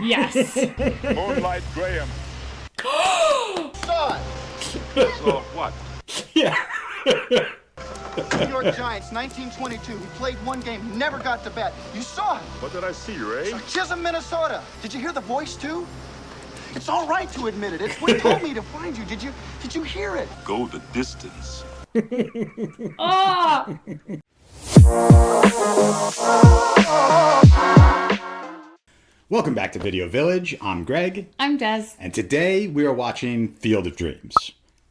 Yes. Moonlight Graham. Son! Saw what? Yeah. New York Giants, 1922. We played one game, never got to bat. You saw it. What did I see, Ray? Chisholm, Minnesota. Did you hear the voice, too? It's all right to admit it. It's what told me to find you. Did you hear it? Go the distance. Oh! Welcome back to Video Village. I'm Greg. I'm Des. And today we are watching Field of Dreams.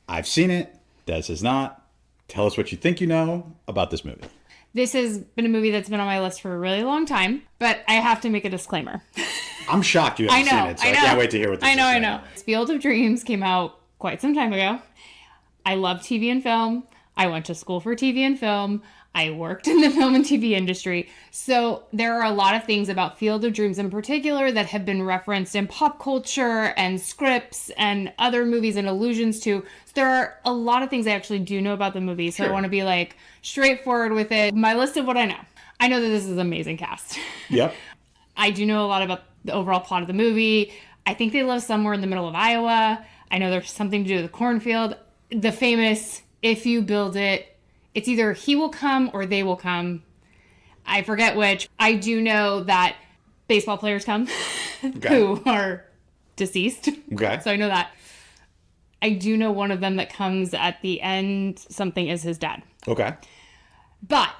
I've seen it. Des has not. Tell us what you think you know about this movie. This has been a movie that's been on my list for a really long time, but I have to make a disclaimer. I'm shocked you haven't seen it, so I can't wait to hear what this is. I know. Field of Dreams came out quite some time ago. I love TV and film. I went to school for TV and film. I worked in the film and TV industry. So there are a lot of things about Field of Dreams in particular that have been referenced in pop culture and scripts and other movies and allusions to. So there are a lot of things I actually do know about the movie. So I want to be like straightforward with it. My list of what I know. I know that this is an amazing cast. Yep. I do know a lot about the overall plot of the movie. I think they live somewhere in the middle of Iowa. I know there's something to do with the cornfield. The famous, if you build it, it's either he will come or they will come. I forget which. I do know that baseball players come who are deceased. Okay. So I know that. I do know one of them that comes at the end, something is his dad. Okay. But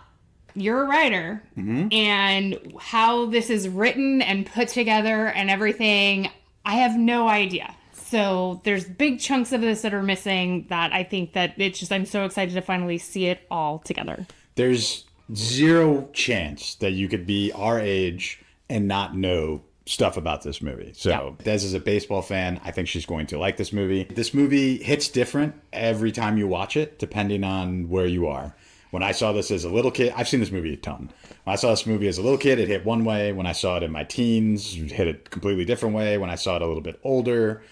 you're a writer, and how this is written and put together and everything, I have no idea. So there's big chunks of this that are missing that I think that it's just, I'm so excited to finally see it all together. There's zero chance that you could be our age and not know stuff about this movie. So Des is a baseball fan. I think she's going to like this movie. This movie hits different every time you watch it, depending on where you are. When I saw this as a little kid, I've seen this movie a ton. When I saw this movie as a little kid, it hit one way. When I saw it in my teens, it hit a completely different way. When I saw it a little bit older,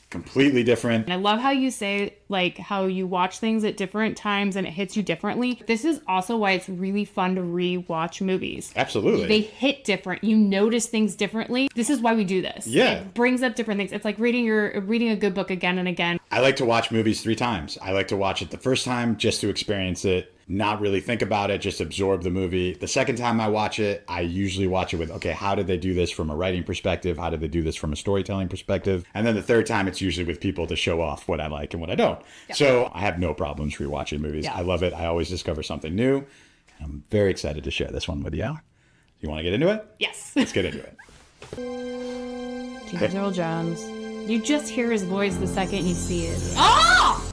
completely different. And I love how you say, like, how you watch things at different times and it hits you differently. This is also why it's really fun to re-watch movies. Absolutely. They hit different. You notice things differently. This is why we do this. Yeah. It brings up different things. It's like reading a good book again and again. I like to watch movies 3 times. I like to watch it the first time just to experience it, not really think about it, just absorb the movie. The second time I watch it, I usually watch it with, okay, how did they do this from a writing perspective? How did they do this from a storytelling perspective? And then the third time, it's usually with people to show off what I like and what I don't. Yep. So I have no problems rewatching movies. Yeah. I love it. I always discover something new. I'm very excited to share this one with you. You want to get into it? Yes. Let's get into it. JamesEarlJones. You just hear his voice the second you see it. Oh!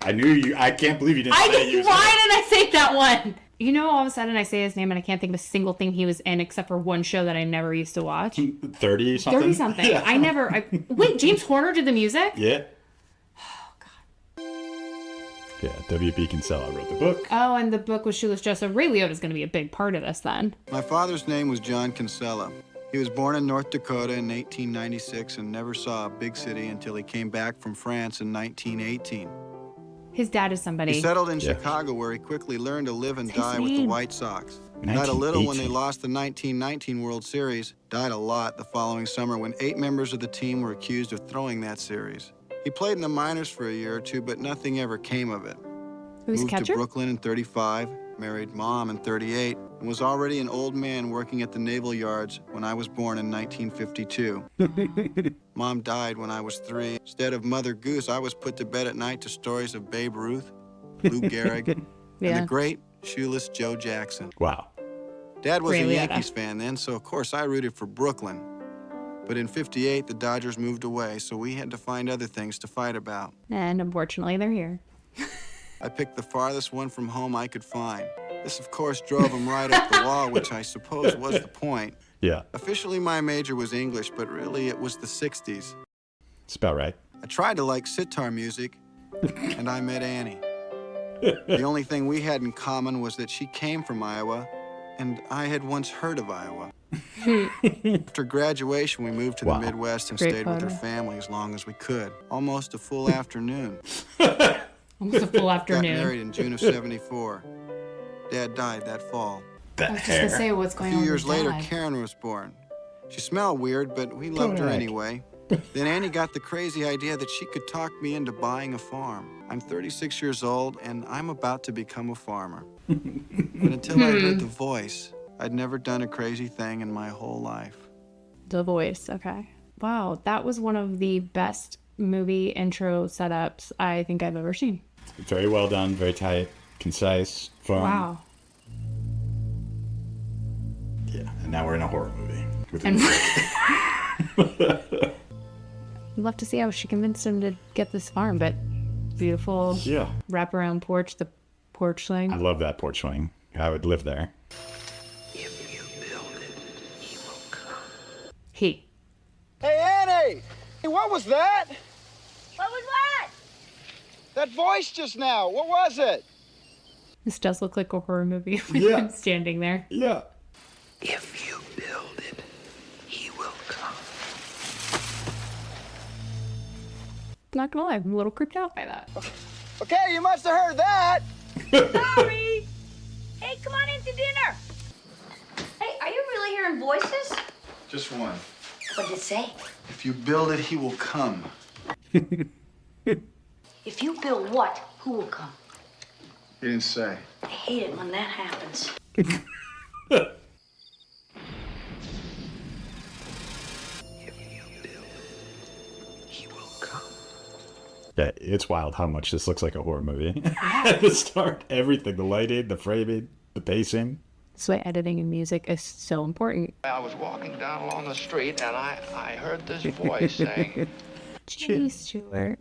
I knew you. I can't believe you didn't say it. Why did I say that one? You know, all of a sudden I say his name and I can't think of a single thing he was in except for one show that I never used to watch. 30-something? 30-something. Yeah. Wait, James Horner did the music? Yeah. Oh, God. Yeah, W.B. Kinsella wrote the book. Oh, and the book was Shoeless Joe. So Ray Liotta's going to be a big part of this then. My father's name was John Kinsella. He was born in North Dakota in 1896 and never saw a big city until he came back from France in 1918. His dad is somebody. He settled in Chicago, where he quickly learned to live and die with the White Sox. Died a little when they lost the 1919 World Series. Died a lot the following summer when 8 members of the team were accused of throwing that series. He played in the minors for a year or two, but nothing ever came of it. Who's Moved catcher? to Brooklyn in 35, married Mom in 38, and was already an old man working at the Naval Yards when I was born in 1952. Mom died when I was 3. Instead of Mother Goose, I was put to bed at night to stories of Babe Ruth, Lou Gehrig, and the great Shoeless Joe Jackson. Wow. Dad was a Yankees fan then, so of course I rooted for Brooklyn. But in 58, the Dodgers moved away, so we had to find other things to fight about. And unfortunately, they're here. I picked the farthest one from home I could find. This, of course, drove him right up the wall, which I suppose was the point. Yeah. Officially, my major was English, but really it was the 60s. It's about right. I tried to like sitar music, and I met Annie. The only thing we had in common was that she came from Iowa, and I had once heard of Iowa. After graduation, we moved to the Midwest and stayed with her family as long as we could. Almost a full afternoon. Almost a full afternoon. Got married in June of 74. Dad died that fall. That I was just going to say what's going on A few with years later, Dad. Karen was born. She smelled weird, but we loved her Correct. anyway. Then Annie got the crazy idea that she could talk me into buying a farm. I'm 36 years old, and I'm about to become a farmer. But until I heard the voice, I'd never done a crazy thing in my whole life. The voice. Okay. Wow. That was one of the best movie intro setups I think I've ever seen. Very well done, very tight, concise, fun. Wow. Yeah, and now we're in a horror movie. With And a- I'd love to see how she convinced him to get this farm, but beautiful yeah, wraparound porch, the porch thing. I love that porch swing. I would live there. If you build it, he will come. He. Hey, Annie! Hey, what was that? What was that? That voice just now. What was it? This does look like a horror movie with Yeah. him standing there. Yeah. If you build it, he will come. Not gonna lie, I'm a little creeped out by that. Okay, you must have heard that. Sorry. Hey, come on in to dinner. Hey, are you really hearing voices? Just one. What did it say? If you build it, he will come. If you build what, who will come? He didn't say. I hate it when that happens. If you build it, he will come. Yeah, it's wild how much this looks like a horror movie. At the start, everything, the lighting, the framing, the pacing. That's why editing and music is so important. I was walking down along the street and I heard this voice saying, Jeez, Stuart.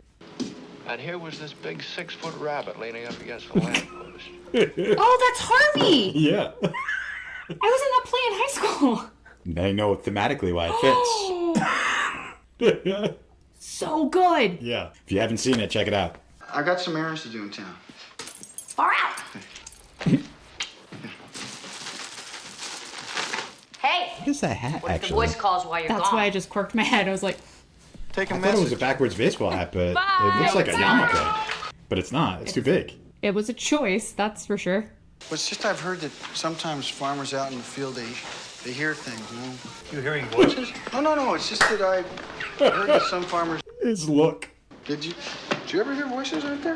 and here was this big 6-foot rabbit leaning up against the lamppost. Oh, that's Harvey! Yeah. I was in that play in high school. They know thematically why it fits. So good. Yeah. If you haven't seen it, check it out. I got some errands to do in town. Far out. Hey, What is that hat, what if the actually? voice calls while you're That's gone? why I just quirked my head. I was like, Take a I thought it was a message. backwards baseball hat, but it looks like a yarmulke. But it's not. It's too big. it was a choice, that's for sure. But it's just I've heard that sometimes farmers out in the field, they hear things, you know? You hearing voices? No. It's just that I heard that some farmers... His look. Did you ever hear voices out there?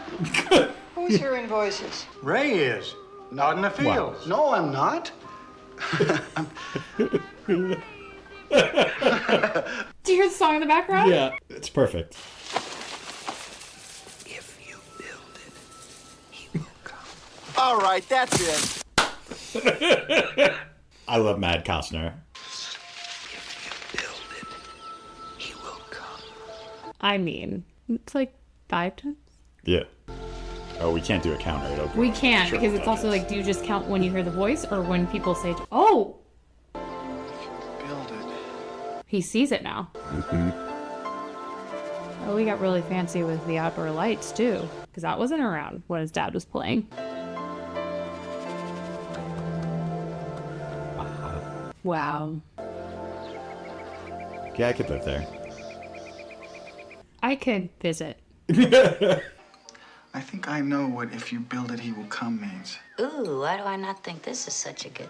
Who's hearing voices? Ray is. Not in the fields. No, I'm not. Do you hear the song in the background? Yeah, it's perfect. If you build it, he will come. All right, that's it. I love Mad Costner. If you build it, he will come. I mean, it's like 5 times. Yeah. Oh, we can't do a counter. It'll We can't, Sure, because it's also like, do you just count when you hear the voice or when people say, oh, Build it. he sees it now? Oh, we got really fancy with the outdoor lights too, because that wasn't around when his dad was playing. Wow. Yeah, I could live there. I could visit. I think I know what if you build it, he will come means. Ooh, why do I not think this is such a good...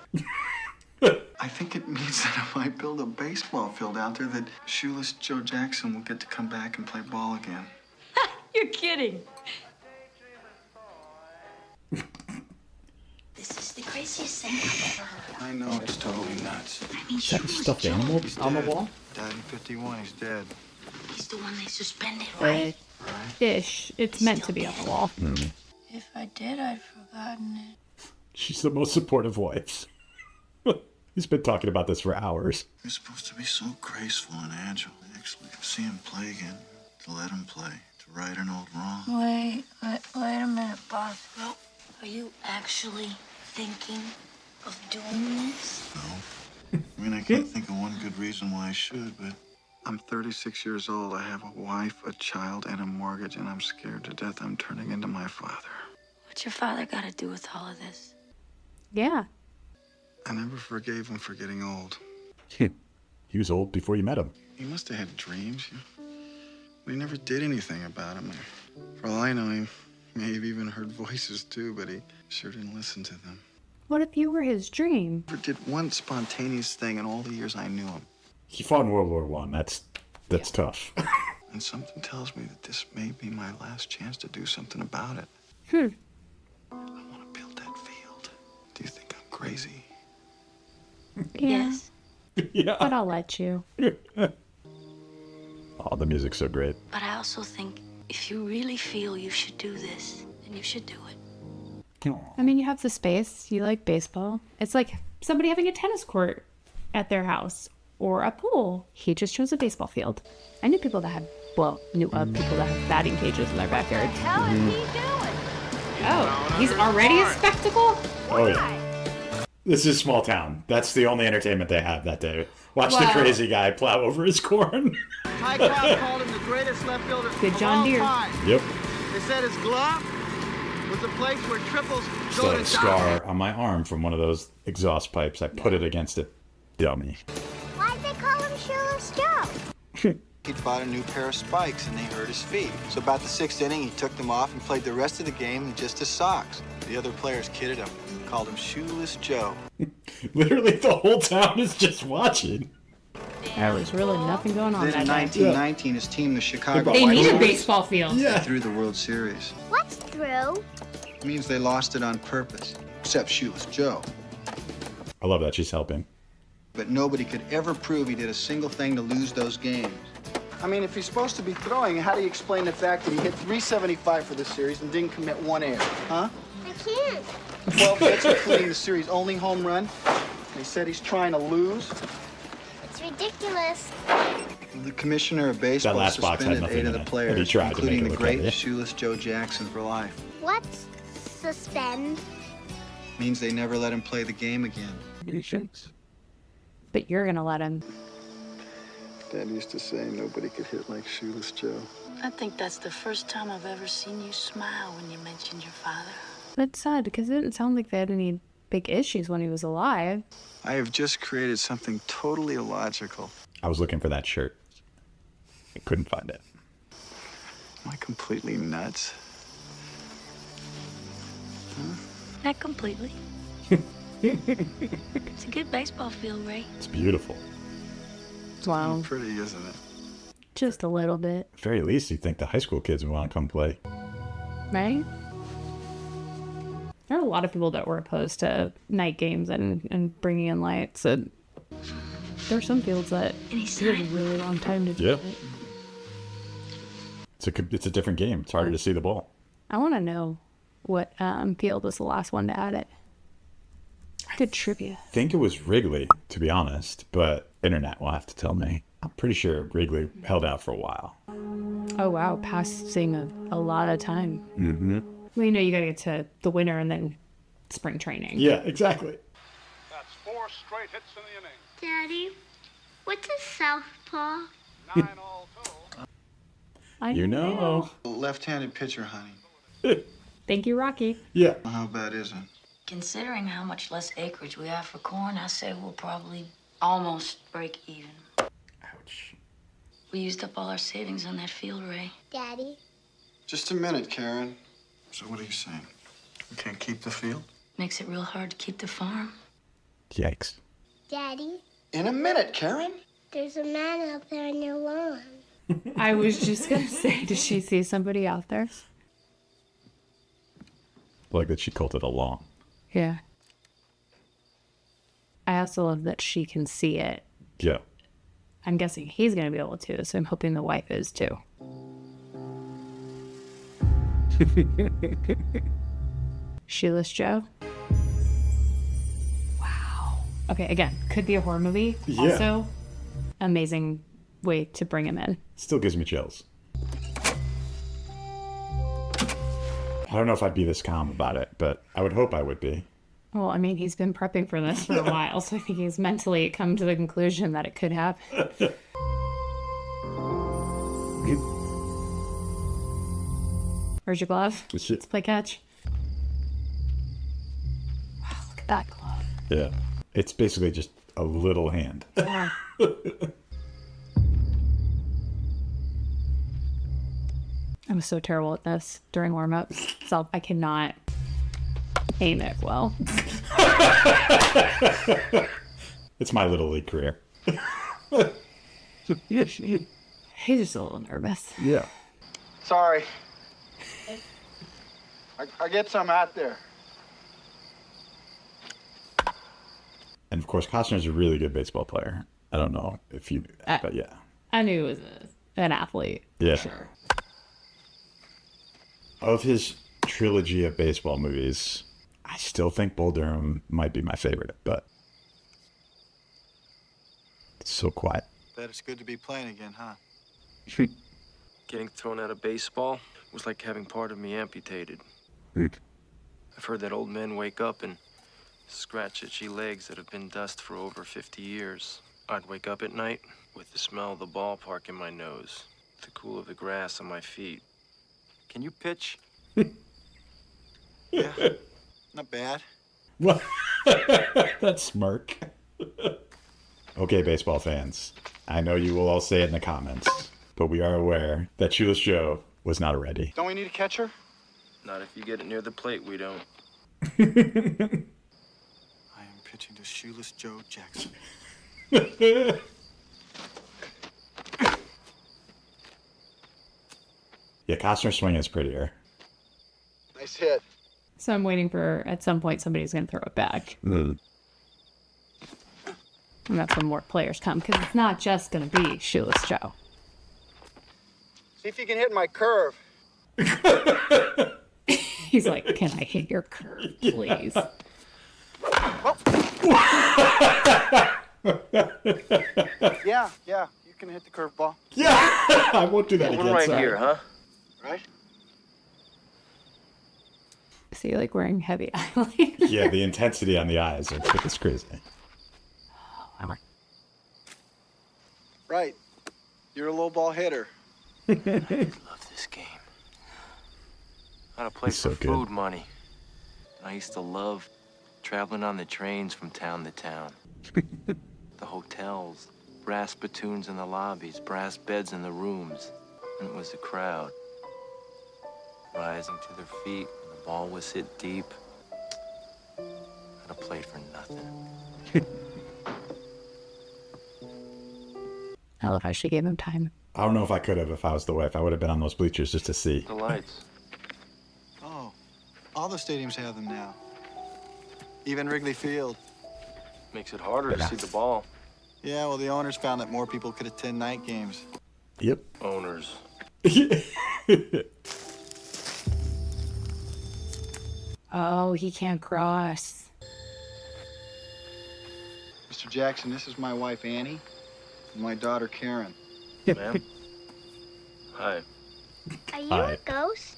I think it means that if I build a baseball field out there, that shoeless Joe Jackson will get to come back and play ball again. You're kidding. This is the craziest thing I've ever heard. I know it's totally nuts. I mean, Is that a stuffed animal on the wall? Died in 51, he's dead. He's the one they suspended, right? Ish. It's meant to be on the wall. If I did, I'd forgotten it. She's the most supportive wife. He's been talking about this for hours. You're supposed to be so graceful and agile. Actually, to see him play again, to let him play, to right an old wrong. Wait a minute, boss. Well, are you actually thinking of doing this? No. I mean, I can't think of one good reason why I should, but I'm 36 years old. I have a wife, a child, and a mortgage, and I'm scared to death I'm turning into my father. What's your father got to do with all of this? Yeah. I never forgave him for getting old. He was old before you met him. He must have had dreams. But he never did anything about them. For all I know, he may have even heard voices too, but he sure didn't listen to them. What if you were his dream? Never did one spontaneous thing in all the years I knew him. He fought in World War One. That's tough. And something tells me that this may be my last chance to do something about it. I want to build that field. Do you think I'm crazy? Yes. Yeah. But I'll let you. Oh, the music's so great. But I also think if you really feel you should do this, then you should do it. I mean, you have the space. You like baseball. It's like somebody having a tennis court at their house or a pool. He just chose a baseball field. I knew people that had, people that have batting cages in their backyard. What the hell is he doing? Oh, he's already a spectacle? Oh, yeah. This is a small town. That's the only entertainment they have that day. Watch the Wow. crazy guy plow over his corn. Ty Cobb called him the greatest left fielder Good of John all Deere. time. Yep. They said his glove was the place where triples Still go have to a die. scar on my arm from one of those exhaust pipes. I put it against it. Dummy. Why'd they call him Shoeless Joe? He'd bought a new pair of spikes and they hurt his feet. So about the 6th inning, he took them off and played the rest of the game in just his socks. The other players kidded him, called him Shoeless Joe. Literally, the whole town is just watching. There was really nothing going on Then in that day. 1919, his team, the Chicago They White need a Sox, baseball field. Yeah. threw the World Series. What's through? It means they lost it on purpose, except Shoeless Joe. I love that she's helping. But nobody could ever prove he did a single thing to lose those games. I mean, if he's supposed to be throwing, how do you explain the fact that he hit 375 for the series and didn't commit one error? Huh? I can't. 12 hits, including the series' only home run. They said he's trying to lose. It's ridiculous. The commissioner of baseball That last box had suspended nothing 8 of in the it, players, and he tried to make including it the look great like it. Shoeless Joe Jackson for life. What's suspend? Means they never let him play the game again. But you're going to let him. Dad used to say nobody could hit like Shoeless Joe. I think that's the first time I've ever seen you smile when you mentioned your father. That's sad because it didn't sound like they had any big issues when he was alive. I have just created something totally illogical. I was looking for that shirt. I couldn't find it. Am I completely nuts? Not completely. It's a good baseball field, Ray. It's beautiful. Wow. Pretty, isn't it? Just a little bit, At very least, you'd think the high school kids would want to come play. right? There are a lot of people that were opposed to night games and bringing in lights. And there are some fields that take a really long time to do Yeah. it. It's a different game. It's harder to see the ball. I want to know what field was the last one to add it. Good trivia. I think it was Wrigley, to be honest, but internet will have to tell me. I'm pretty sure Wrigley held out for a while. Oh, wow. Passing a lot of time. Mm-hmm. Well, you know, you got to get to the winter and then spring training. Yeah, exactly. That's 4 straight hits in the inning. Daddy, what's a southpaw? 9 all told. You know. Left-handed pitcher, honey. Thank you, Rocky. Yeah. How bad is it? Considering how much less acreage we have for corn, I say we'll probably almost break even. Ouch. We used up all our savings on that field, Ray. Daddy? Just a minute, Karen. So what are you saying? We can't keep the field? Makes it real hard to keep the farm. Yikes. Daddy, In a minute, Karen. there's a man out there on your lawn. I was just going to say, did she see somebody out there? Like that she called it a lawn. Yeah. I also love that she can see it. Yeah. I'm guessing he's going to be able to, so I'm hoping the wife is too. Shoeless Joe. Wow. Okay, again, could be a horror movie. Yeah. Also, amazing way to bring him in. Still gives me chills. I don't know if I'd be this calm about it, but I would hope I would be. Well, I mean, he's been prepping for this for a while, so I think he's mentally come to the conclusion that it could happen. Where's your glove? Let's play catch. Wow, look at that glove. Yeah. It's basically just a little hand. Yeah. I was so terrible at this during warm-ups, so I cannot aim it well. It's my little league career. He's just a little nervous. Yeah. Sorry. I get some out there. And of course, Costner's a really good baseball player. I don't know if you knew that, but yeah. I knew he was an athlete. Yeah. Sure. Of his trilogy of baseball movies, I still think Bull Durham might be my favorite, but it's so quiet. Bet it's good to be playing again, huh? Getting thrown out of baseball was like having part of me amputated. I've heard that old men wake up and scratch itchy legs that have been dust for over 50 years. I'd wake up at night with the smell of the ballpark in my nose, the cool of the grass on my feet. Can you pitch? Yeah, not bad. What? That smirk. Okay, baseball fans. I know you will all say it in the comments, but we are aware that Shoeless Joe was not a ready. Don't we need a catcher? Not if you get it near the plate, we don't. I am pitching to Shoeless Joe Jackson. Yeah, Costner's swing is prettier. Nice hit. So I'm waiting for, at some point, somebody's going to throw it back. And that's when more players come, because it's not just going to be Shoeless Joe. See if you can hit my curve. He's like, can I hit your curve, please? Yeah, you can hit the curveball. Yeah, I won't do that One again. right sorry. here, huh? Right? Is he like wearing heavy eyeliner? Yeah, the intensity on the eyes is crazy. Right. You're a low ball hitter. I love this game. I play He's for so good. food money. I used to love traveling on the trains from town to town. The hotels, brass spittoons in the lobbies, brass beds in the rooms. And it was the crowd. Rising to their feet when the ball was hit deep. I'd have played for nothing. I love how she gave him time. I don't know if I could have if I was the wife. I would have been on those bleachers just to see. The lights. Oh, all the stadiums have them now. Even Wrigley Field. Makes it harder to see the ball. Yeah, well, the owners found that more people could attend night games. Yep. Owners. Oh, he can't cross. Mr. Jackson, this is my wife, Annie, and my daughter, Karen. Ma'am? Hi. Are you Hi. a ghost?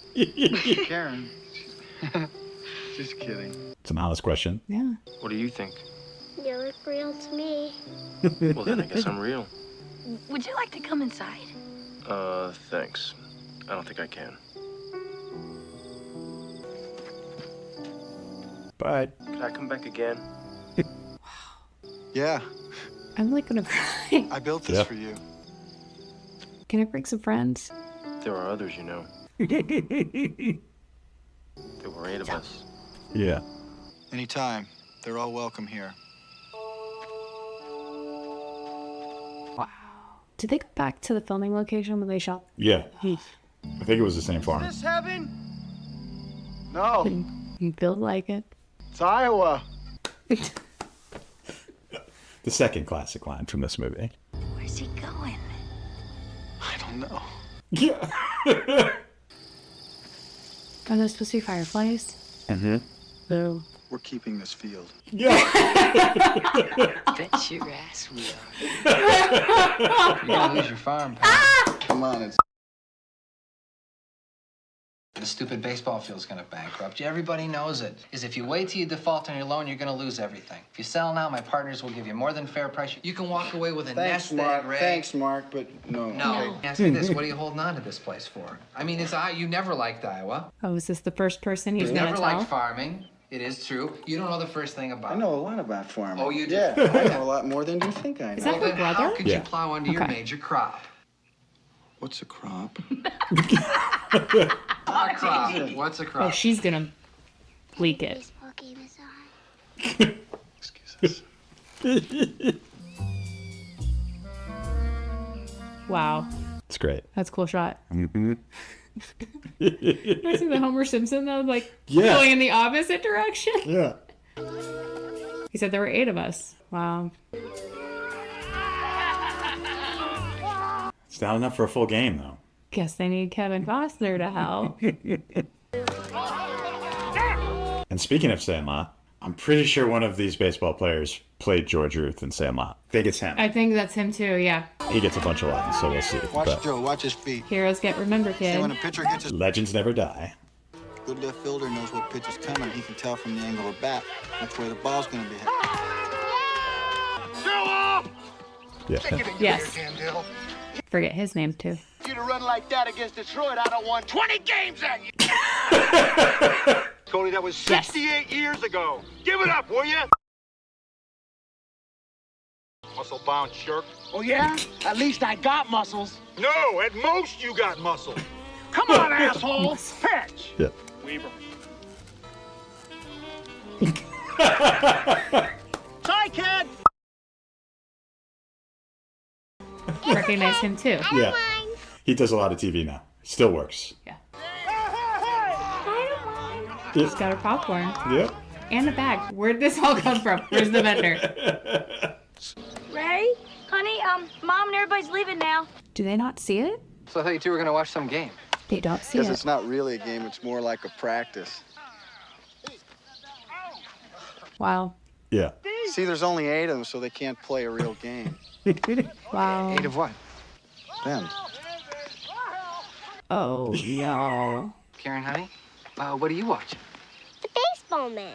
Karen? Just kidding. It's an honest question. Yeah. What do you think? You look real to me. Well, then I guess I'm real. Would you like to come inside? Thanks. I don't think I can. But Could I come back again? Yeah, I'm like gonna cry. I built this Yeah. for you. Can I bring some friends? There are others, you know. There were 8 of us. yeah. Anytime. They're all welcome here. Wow. Did they go back to the filming location when they shot? Yeah. I think it was the same farm. Is this heaven? No, You feel like it? it's Iowa. The second classic line from this movie. Where's he going? I don't know. Yeah. Are those supposed to be fireflies? Mm-hmm. No. We're keeping this field. Yeah. Bet your ass we are. You're gonna lose your farm, pal. Come on, it's... The stupid baseball field's gonna bankrupt you. Everybody knows it. Is if you wait till you default on your loan, you're gonna lose everything. If you sell now, my partners will give you more than fair price. You can walk away with a Thanks, nest Mark. egg, Ray. Thanks, Mark, but no. No. Ask me this: what are you holding on to this place for? I mean, it's you never liked Iowa. Oh, is this the first person he's You've gonna never tell? liked farming. It is true. You don't know the first thing about I it. know a lot about farming. Oh, you do? Yeah, I know a lot more than you think I know. Is that Well, her then brother? how could Yeah. you plow under your Okay. major crop? What's a crop? A crop. What's a Oh, crop? she's gonna leak it. Baseball game is on. Excuse us. Wow. It's great. That's a cool shot. Mm-hmm. I see the Homer Simpson, though, like, Yeah. going in the opposite direction. Yeah. He said there were 8 of us. Wow. It's not enough for a full game, though. Guess they need Kevin Costner to help. And speaking of Sandlot, I'm pretty sure one of these baseball players played George Ruth in Sandlot. I think it's him. I think that's him, too, yeah. He gets a bunch of lines, so we'll see. Watch But Joe, watch his feet. Heroes get remembered, See, when kid. a pitcher gets his legends never die. good left fielder knows what pitch is coming. He can tell from the angle of bat which way the ball's going to be hit. Yeah. Yes. Forget his name, too. You to run like that against Detroit, I don't want 20 games at you. Tony, that was 68 years ago. Give it up, will you? Muscle-bound jerk. Oh, yeah? At least I got muscles. No, at most you got muscle. Come on, asshole. Pitch. Yeah. Weaver. Sorry, kid. Recognize him, too. Yeah. He does a lot of TV now. Still works. Yeah. She's got her popcorn. Yep. And a bag. Where'd this all come from? Where's the vendor? Ray? Honey, Mom and everybody's leaving now. Do they not see it? So I thought you two were going to watch some game. They don't see Because it. it's not really a game, it's more like a practice. Wow. Yeah. See, there's only 8 of them, so they can't play a real game. Wow. 8 of what? Them. Oh, no. Karen, honey, what are you watching? The baseball man.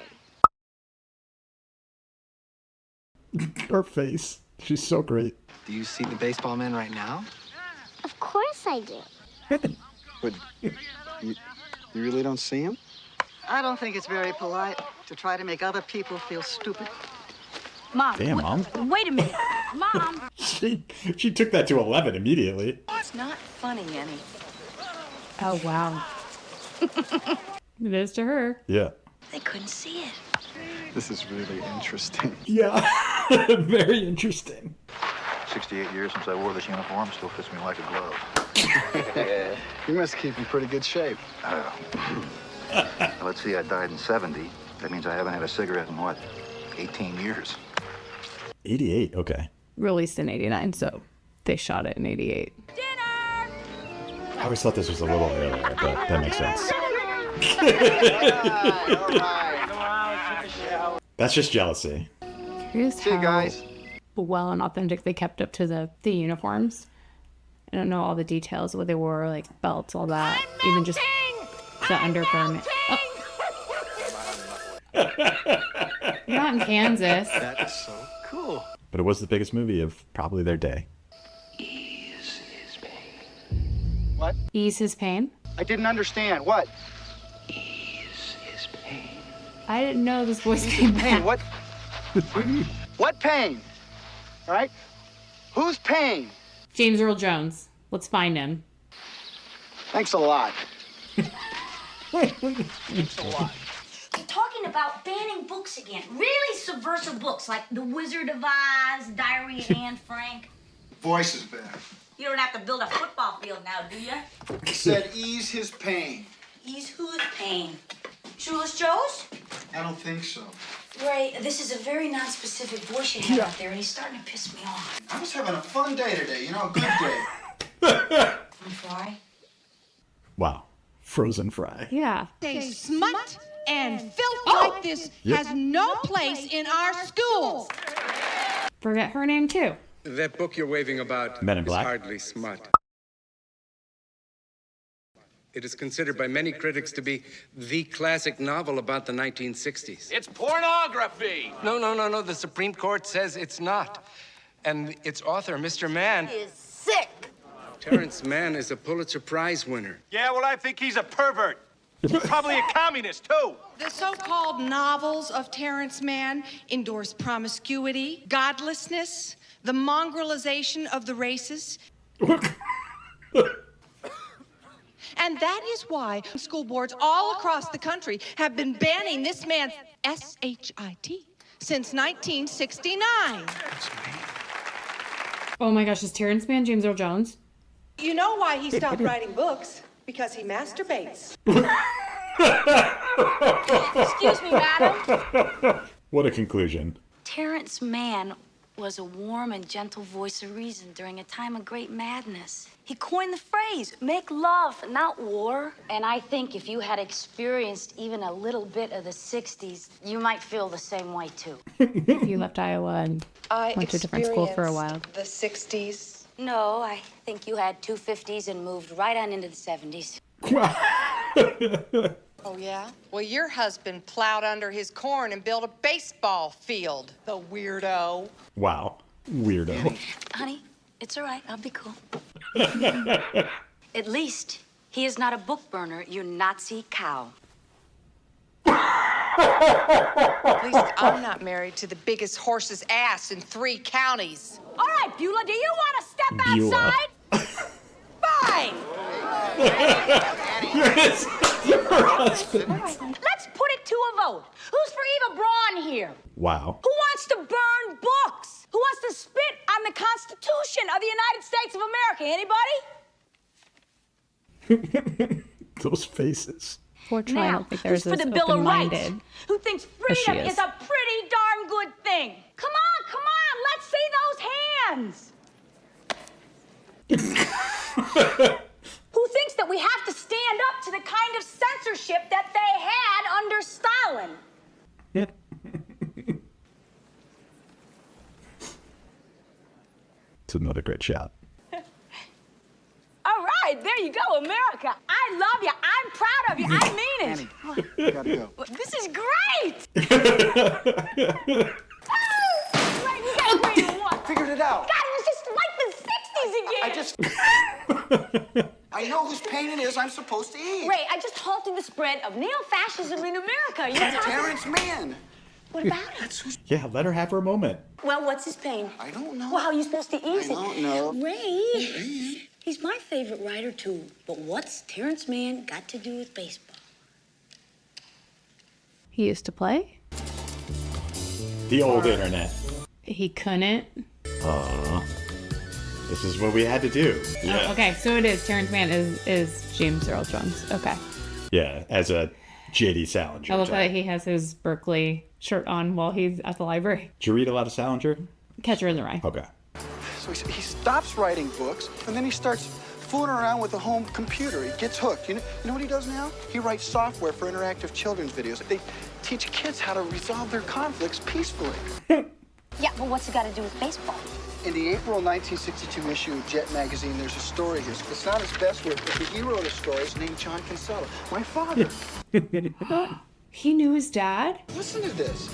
Her face. She's so great. Do you see the baseball man right now? Of course I do. But you really don't see him? I don't think it's very polite to try to make other people feel stupid. Mom. Damn, Mom. Wait a minute. Mom. She took that to 11 immediately. It's not funny, Annie. Oh, wow. It is to her. Yeah. They couldn't see it. This is really interesting. Yeah. Very interesting. 68 years since I wore this uniform, still fits me like a glove. You must keep in pretty good shape. Let's see, I died in 70. That means I haven't had a cigarette in, what, 18 years? 88, okay. Released in 89, so they shot it in 88. I always thought this was a little earlier, but that makes sense. That's just jealousy. Here's See you guys. Well and authentic they kept up to the uniforms. I don't know all the details of what they wore, like belts, all that. Even just the undergarment. Oh. You're not in Kansas. That is so cool. But it was the biggest movie of probably their day. Ease his pain. What? Ease his pain? I didn't understand. What? Ease his pain. I didn't know this voice came Pain? back. What? What pain? All right? Whose pain? JamesEarlJones. Let's find him. Thanks a lot. Thanks a lot. They're talking about banning books again. Really subversive books like The Wizard of Oz, Diary of Anne Frank. Voice is better. You don't have to build a football field now, do you? He said ease his pain. Ease whose pain? Shoeless Joe's? I don't think so. Ray, this is a very non-specific voice you have out there, and he's starting to piss me off. I was having a fun day today, you know, a good day. I'm sorry. Wow. Frozen fry. Yeah. Say smut and filth like this has no place in our schools. Forget her name, too. That book you're waving about Men in is Black. hardly smut. It is considered by many critics to be the classic novel about the 1960s. It's pornography. No. The Supreme Court says it's not. And its author, Mr. Mann... is sick. Terrence Mann is a Pulitzer Prize winner. Yeah, well, I think he's a pervert. Probably a communist, too. The so-called novels of Terrence Mann endorse promiscuity, godlessness, the mongrelization of the races. And that is why school boards all across the country have been banning this man's S-H-I-T since 1969. Oh my gosh, is Terrence Mann JamesEarlJones? You know why he stopped writing books? Because he masturbates. Excuse me, madam. What a conclusion. Terrence Mann was a warm and gentle voice of reason during a time of great madness. He coined the phrase, make love, not war. And I think if you had experienced even a little bit of the 60s, you might feel the same way, too. You left Iowa and went to a different school for a while. The 60s. No, I think you had two 50s and moved right on into the 70s. Oh, yeah? Well, your husband plowed under his corn and built a baseball field. The weirdo. Wow. Weirdo. Honey, it's all right. I'll be cool. At least he is not a book burner, you Nazi cow. At least I'm not married to the biggest horse's ass in 3 counties. All right, Beulah, do you want to step Beulah. outside? Fine. Her husband. Let's put it to a vote. Who's for Eva Braun here? Wow. Who wants to burn books? Who wants to spit on the Constitution of the United States of America? Anybody? Those faces. Fortunately, I don't think there's who's for as the Bill of Rights? open-minded. Who thinks as she freedom is. is a pretty darn good thing? Come on, let's see those hands. Who thinks that we have to stand up to the kind of censorship that they had under Stalin? It's another great shot. All right, there you go, America. I love you. I'm proud of you. I mean it. Annie, you gotta go. This is great. Right, we got a great one. Figured it out. God, it was just like the 60s again. I know whose pain it is I'm supposed to eat. Ray, I just halted the spread of neo-fascism in America. You Terrence Mann. What about it? Yeah, let her have her moment. Well, what's his pain? I don't know. Well, how are you supposed to ease it? I don't know. Ray, he's my favorite writer, too. But what's Terrence Mann got to do with baseball? He used to play. The old internet. He couldn't. This is what we had to do. Yeah. Oh, okay, so it is. Terrence Mann is James Earl Jones. Okay. Yeah, as a J.D. Salinger. I love type. that he has his Berkeley shirt on while he's at the library. Did you read a lot of Salinger? Catcher in the Rye. Okay. So he stops writing books, and then he starts fooling around with a home computer. He gets hooked. You know what he does now? He writes software for interactive children's videos. They teach kids how to resolve their conflicts peacefully. Yeah, but what's it got to do with baseball? In the April 1962 issue of Jet magazine, there's a story here. It's not his best work, but the hero of the story is named John Kinsella, my father. He knew his dad? Listen to this.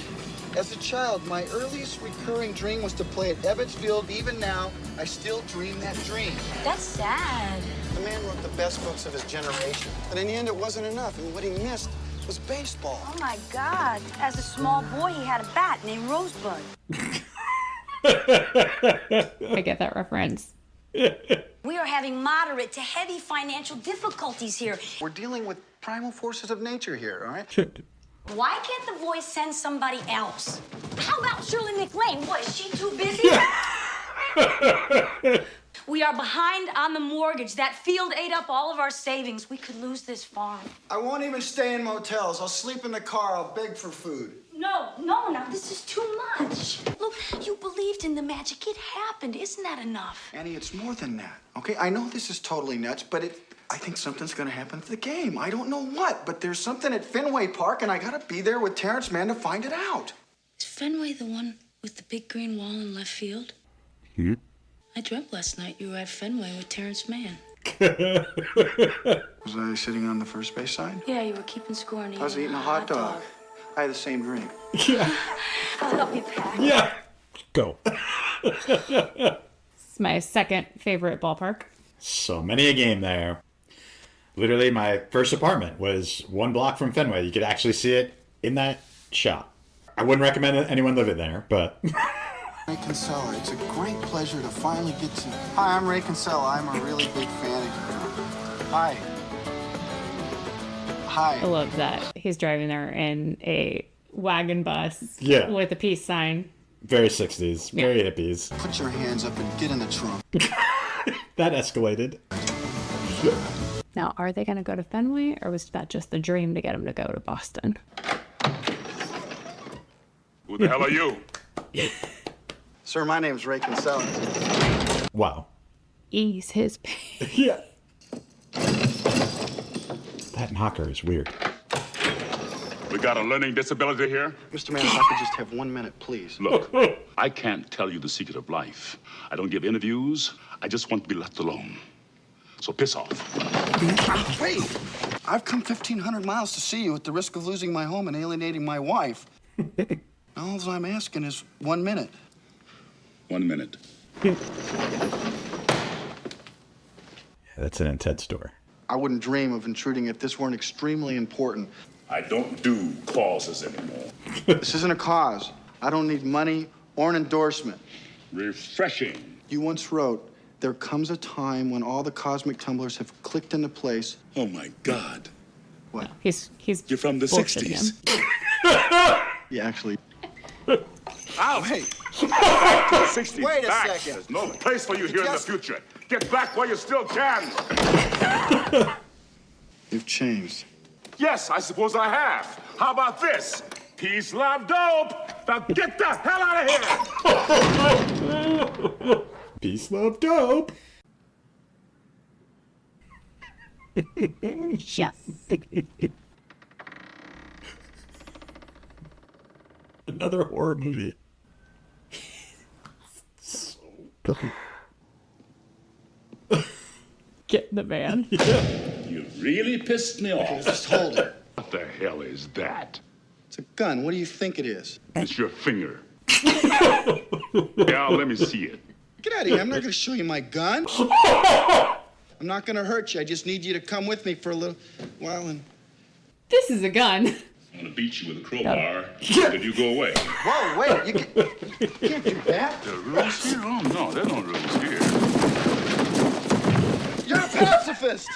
As a child, my earliest recurring dream was to play at Ebbets Field. Even now, I still dream that dream. That's sad. The man wrote the best books of his generation. But in the end, it wasn't enough. And what he missed was baseball. Oh, my God. As a small boy, he had a bat named Rosebud. I get that reference. We are having moderate to heavy financial difficulties here. We're dealing with primal forces of nature here, all right? Why can't the voice send somebody else? How about Shirley MacLaine? What, is she too busy? We are behind on the mortgage. That field ate up all of our savings. We could lose this farm. I won't even stay in motels. I'll sleep in the car. I'll beg for food. No, now this is too much. Look, you believed in the magic. It happened. Isn't that enough? Annie, it's more than that, okay? I know this is totally nuts, but I think something's gonna happen to the game. I don't know what, but there's something at Fenway Park, and I gotta be there with Terrence Mann to find it out. Is Fenway the one with the big green wall in left field? I dreamt last night you were at Fenway with Terrence Mann. Was I sitting on the first base side? Yeah, you were keeping score and I was eating a hot dog. I had the same dream. Yeah. I'll help you pack. Yeah. Go. It's my second favorite ballpark. So many a game there. Literally, my first apartment was 1 block from Fenway. You could actually see it in that shop. I wouldn't recommend anyone living there, but... Ray Kinsella, it's a great pleasure to finally get to... Hi, I'm Ray Kinsella. I'm a really big fan of you. Hi. Hi. I love that he's driving there in a wagon bus with a peace sign. Very 60s, very hippies. Put your hands up and get in the trunk. That escalated. Now, are they going to go to Fenway, or was that just the dream to get them to go to Boston? Who the hell are you? Sir, my name's Ray Kinsella. Wow. Ease his pain. Yeah. That knocker is weird. We got a learning disability here? Mr. Man, if I could just have 1 minute, please. Look, I can't tell you the secret of life. I don't give interviews. I just want to be left alone. So piss off. Wait! I've come 1,500 miles to see you at the risk of losing my home and alienating my wife. All I'm asking is 1 minute. 1 minute. Yeah, that's an intense story. I wouldn't dream of intruding if this weren't extremely important. I don't do causes anymore. This isn't a cause. I don't need money or an endorsement. Refreshing. You once wrote, there comes a time when all the cosmic tumblers have clicked into place. Oh, my God. What? You're from the 60s. Yeah, actually. Ow, hey. Back to the 60s. Wait a back. second. There's no place for you here in the future. Get back while you still can. You've changed. Yes, I suppose I have. How about this? Peace, love, dope. Now get the hell out of here. Peace, love, dope. Yes. Another horror movie. So dumb. Get in the van. Yeah. You really pissed me off. Just hold it. What the hell is that? It's a gun. What do you think it is? It's your finger. Yeah, let me see it. Get out of here. I'm not going to show you my gun. I'm not going to hurt you. I just need you to come with me for a little while and... This is a gun. I'm gonna beat you with a crowbar. Then you go away. Whoa, wait. You can't do that. There are rules here? Oh, no, there are no rules here. You're a pacifist.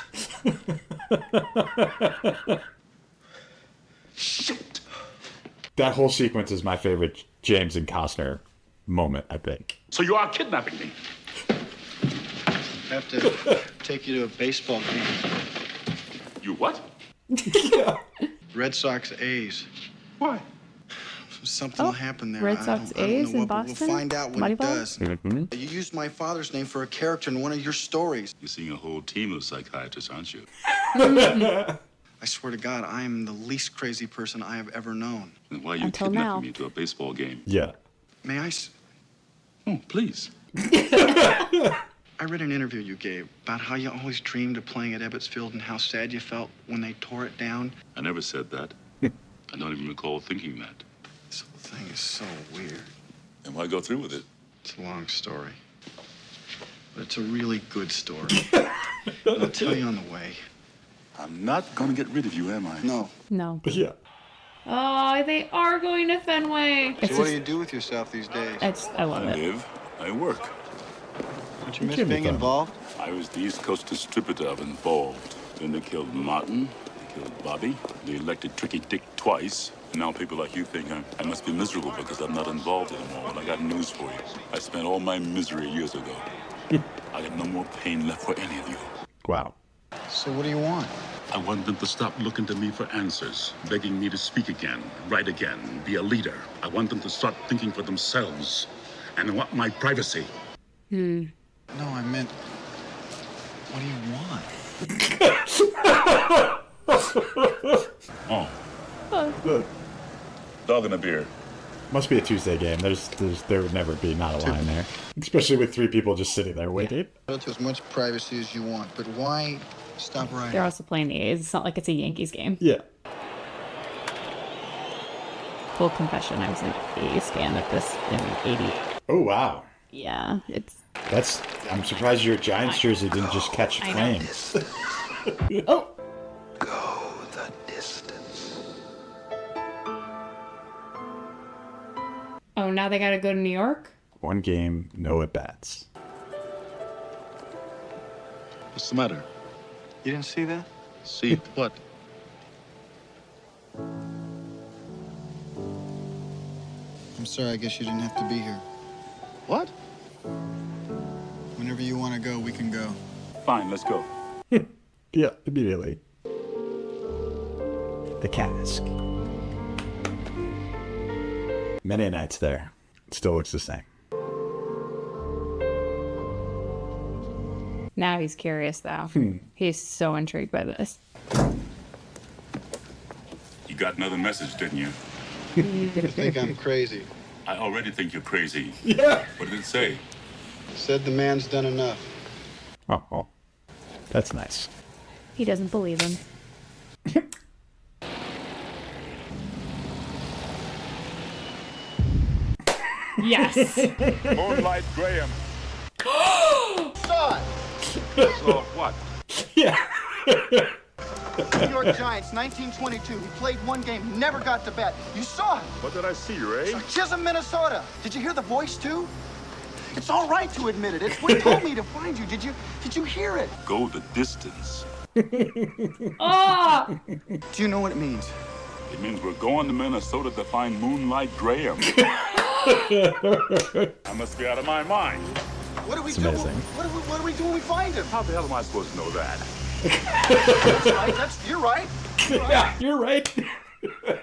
Shit. That whole sequence is my favorite James and Costner moment, I think. So you are kidnapping me? I have to take you to a baseball game. You what? Yeah. Red Sox A's. Why? Something will happen there. Red Sox I don't A's know in what, but Boston? We'll find out when it Moneyball? does. You used my father's name for a character in one of your stories. You're seeing a whole team of psychiatrists, aren't you? I swear to God, I am the least crazy person I have ever known. Then why are you Until kidnapping now. me to a baseball game? Yeah. May I? Oh, please. I read an interview you gave about how you always dreamed of playing at Ebbets Field and how sad you felt when they tore it down. I never said that. I don't even recall thinking that. This whole thing is so weird. And why go through with it? It's a long story. But it's a really good story. I'll tell you on the way. I'm not gonna get rid of you, am I? No. No. Yeah. Oh, they are going to Fenway. So what do you do with yourself these days? I love I it. live, I work. Don't you miss Give me being fun. involved? I was the East Coast distributor of Involved. Then they killed Martin, they killed Bobby, they elected Tricky Dick twice. And now people like you think I must be miserable because I'm not involved anymore. Well, I got news for you. I spent all my misery years ago. I got no more pain left for any of you. Wow. So what do you want? I want them to stop looking to me for answers, begging me to speak again, write again, be a leader. I want them to start thinking for themselves. And I want my privacy. No, I meant, what do you want? Oh. Dog and a beer. Must be a Tuesday game. There would never be not a line there. Especially with 3 people just sitting there waiting. To as much privacy as you want, but why stop writing? They're also playing the A's. It's not like it's a Yankees game. Yeah. Full confession, I was an A's fan at this in '80. Oh, wow. Yeah, it's... I'm surprised your Giants jersey didn't just catch flame. Oh! Go the distance. Oh, now they gotta go to New York? 1 game, no at-bats. What's the matter? You didn't see that? See what? I'm sorry, I guess you didn't have to be here. What? Whenever Wherever you want to go, we can go. Fine, let's go. Yeah, immediately. The cask. Many nights there. It still looks the same. Now he's curious, though. He's so intrigued by this. You got another message, didn't you? You think I'm crazy? I already think you're crazy. Yeah. What did it say? Said the man's done enough. Oh, that's nice. He doesn't believe him. Yes. Moonlight Graham. Saw it. Saw what? Yeah. New York Giants, 1922. He played one game, never got to bat. You saw it. What did I see, Ray? Chisholm, Minnesota. Did you hear the voice too? It's all right to admit it. It's what told me to find you. Did you hear it? Go the distance. Oh! Do you know what it means? It means we're going to Minnesota to find Moonlight Graham. I must be out of my mind. What do we It's do? amazing. What do we do when we find him? How the hell am I supposed to know that? That's right. You're right. Yeah, you're right.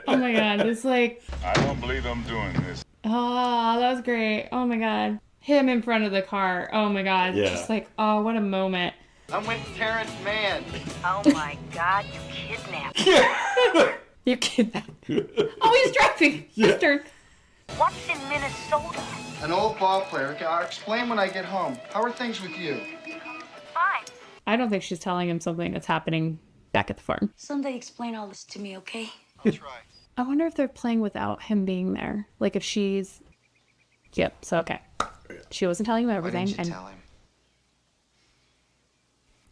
Oh my god, it's like, I don't believe I'm doing this. oh, that was great. Oh my god. Him in front of the car. Oh my god. Yeah. Just like, oh, what a moment. I'm with Terrence Mann. Oh my God, you kidnapped. You kidnapped. Oh, he's driving. Yeah. His turn. What's in Minnesota? An old ball player. Okay, I'll explain when I get home. How are things with you? Fine. I don't think she's telling him something that's happening back at the farm. Someday explain all this to me, okay? I'll try. I wonder if they're playing without him being there. Like if she's... Yep, so okay. She wasn't telling him Why everything. didn't you And tell him?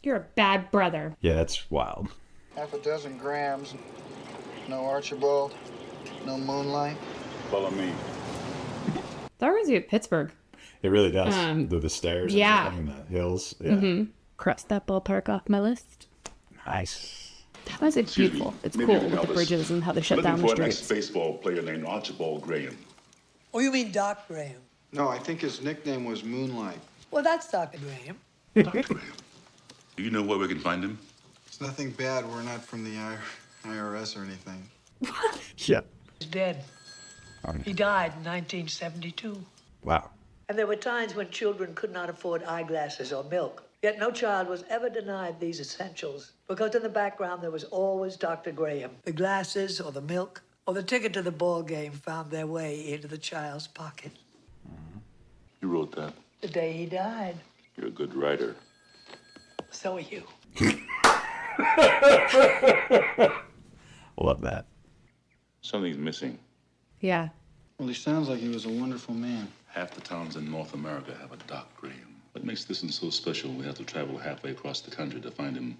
you're a bad brother. Yeah, that's wild. Half a dozen grams. No Archibald. No moonlight. Follow me. That reminds me of Pittsburgh. It really does. The stairs yeah. and the hills. Yeah. Cross that ballpark off my list. Nice. That was beautiful. me. It's Maybe cool you can with the help us. bridges and how they shut down Looking the for an streets. ex-baseball player named Archibald Graham. Oh, you mean Doc Graham? No, I think his nickname was Moonlight. Well, that's Dr. Graham. Dr. Graham. Do you know where we can find him? It's nothing bad. We're not from the IRS or anything. Yeah. He's dead. He died in 1972. Wow. And there were times when children could not afford eyeglasses or milk. Yet no child was ever denied these essentials, because in the background there was always Dr. Graham. The glasses or the milk or the ticket to the ball game found their way into the child's pocket. You wrote that. The day he died. You're a good writer. So are you. Love that. Something's missing. Yeah. Well, he sounds like he was a wonderful man. Half the towns in North America have a Doc Graham. What makes this one so special? We have to travel halfway across the country to find him.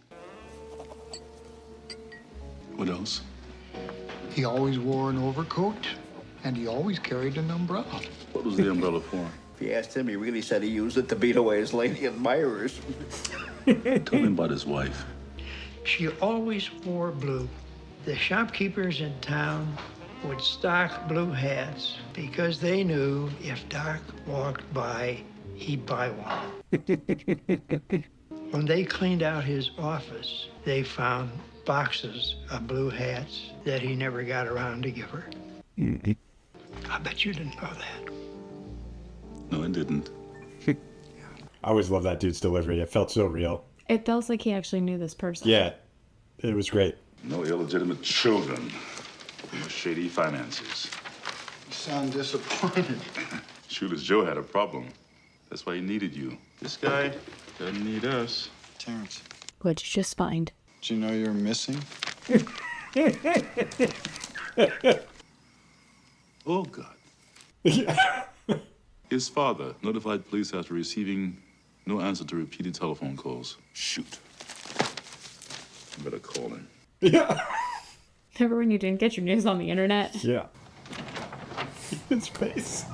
What else? He always wore an overcoat, and he always carried an umbrella. What was the umbrella for? If you asked him, he really said he used it to beat away his lady admirers. Tell me about his wife. She always wore blue. The shopkeepers in town would stock blue hats because they knew if Doc walked by, he'd buy one. When they cleaned out his office, they found boxes of blue hats that he never got around to give her. I bet you didn't know that. No, I didn't. I always love that dude's delivery. It felt so real. It feels like he actually knew this person. Yeah, it was great. No illegitimate children. No shady finances. You sound disappointed. Shoeless Joe had a problem. That's why he needed you. This guy doesn't need us. Terrence, What'd you just find? do you know you're missing? Oh, God. His father notified police after receiving no answer to repeated telephone calls. Shoot. I better call him. Yeah. Remember when you didn't get your news on the internet? Yeah. His face.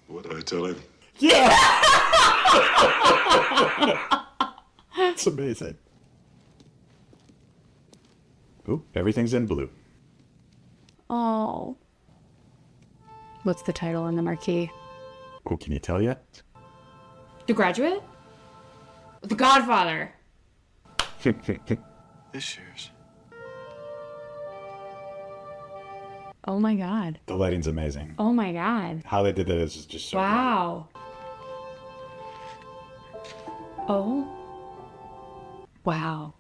What do I tell him? Yeah. It's amazing. Ooh, everything's in blue. Oh. What's the title on the marquee? Oh, can you tell yet? The Graduate? The Godfather. This year's. Oh my God. The lighting's amazing. Oh my God. How they did that is just so Wow. Oh. Wow.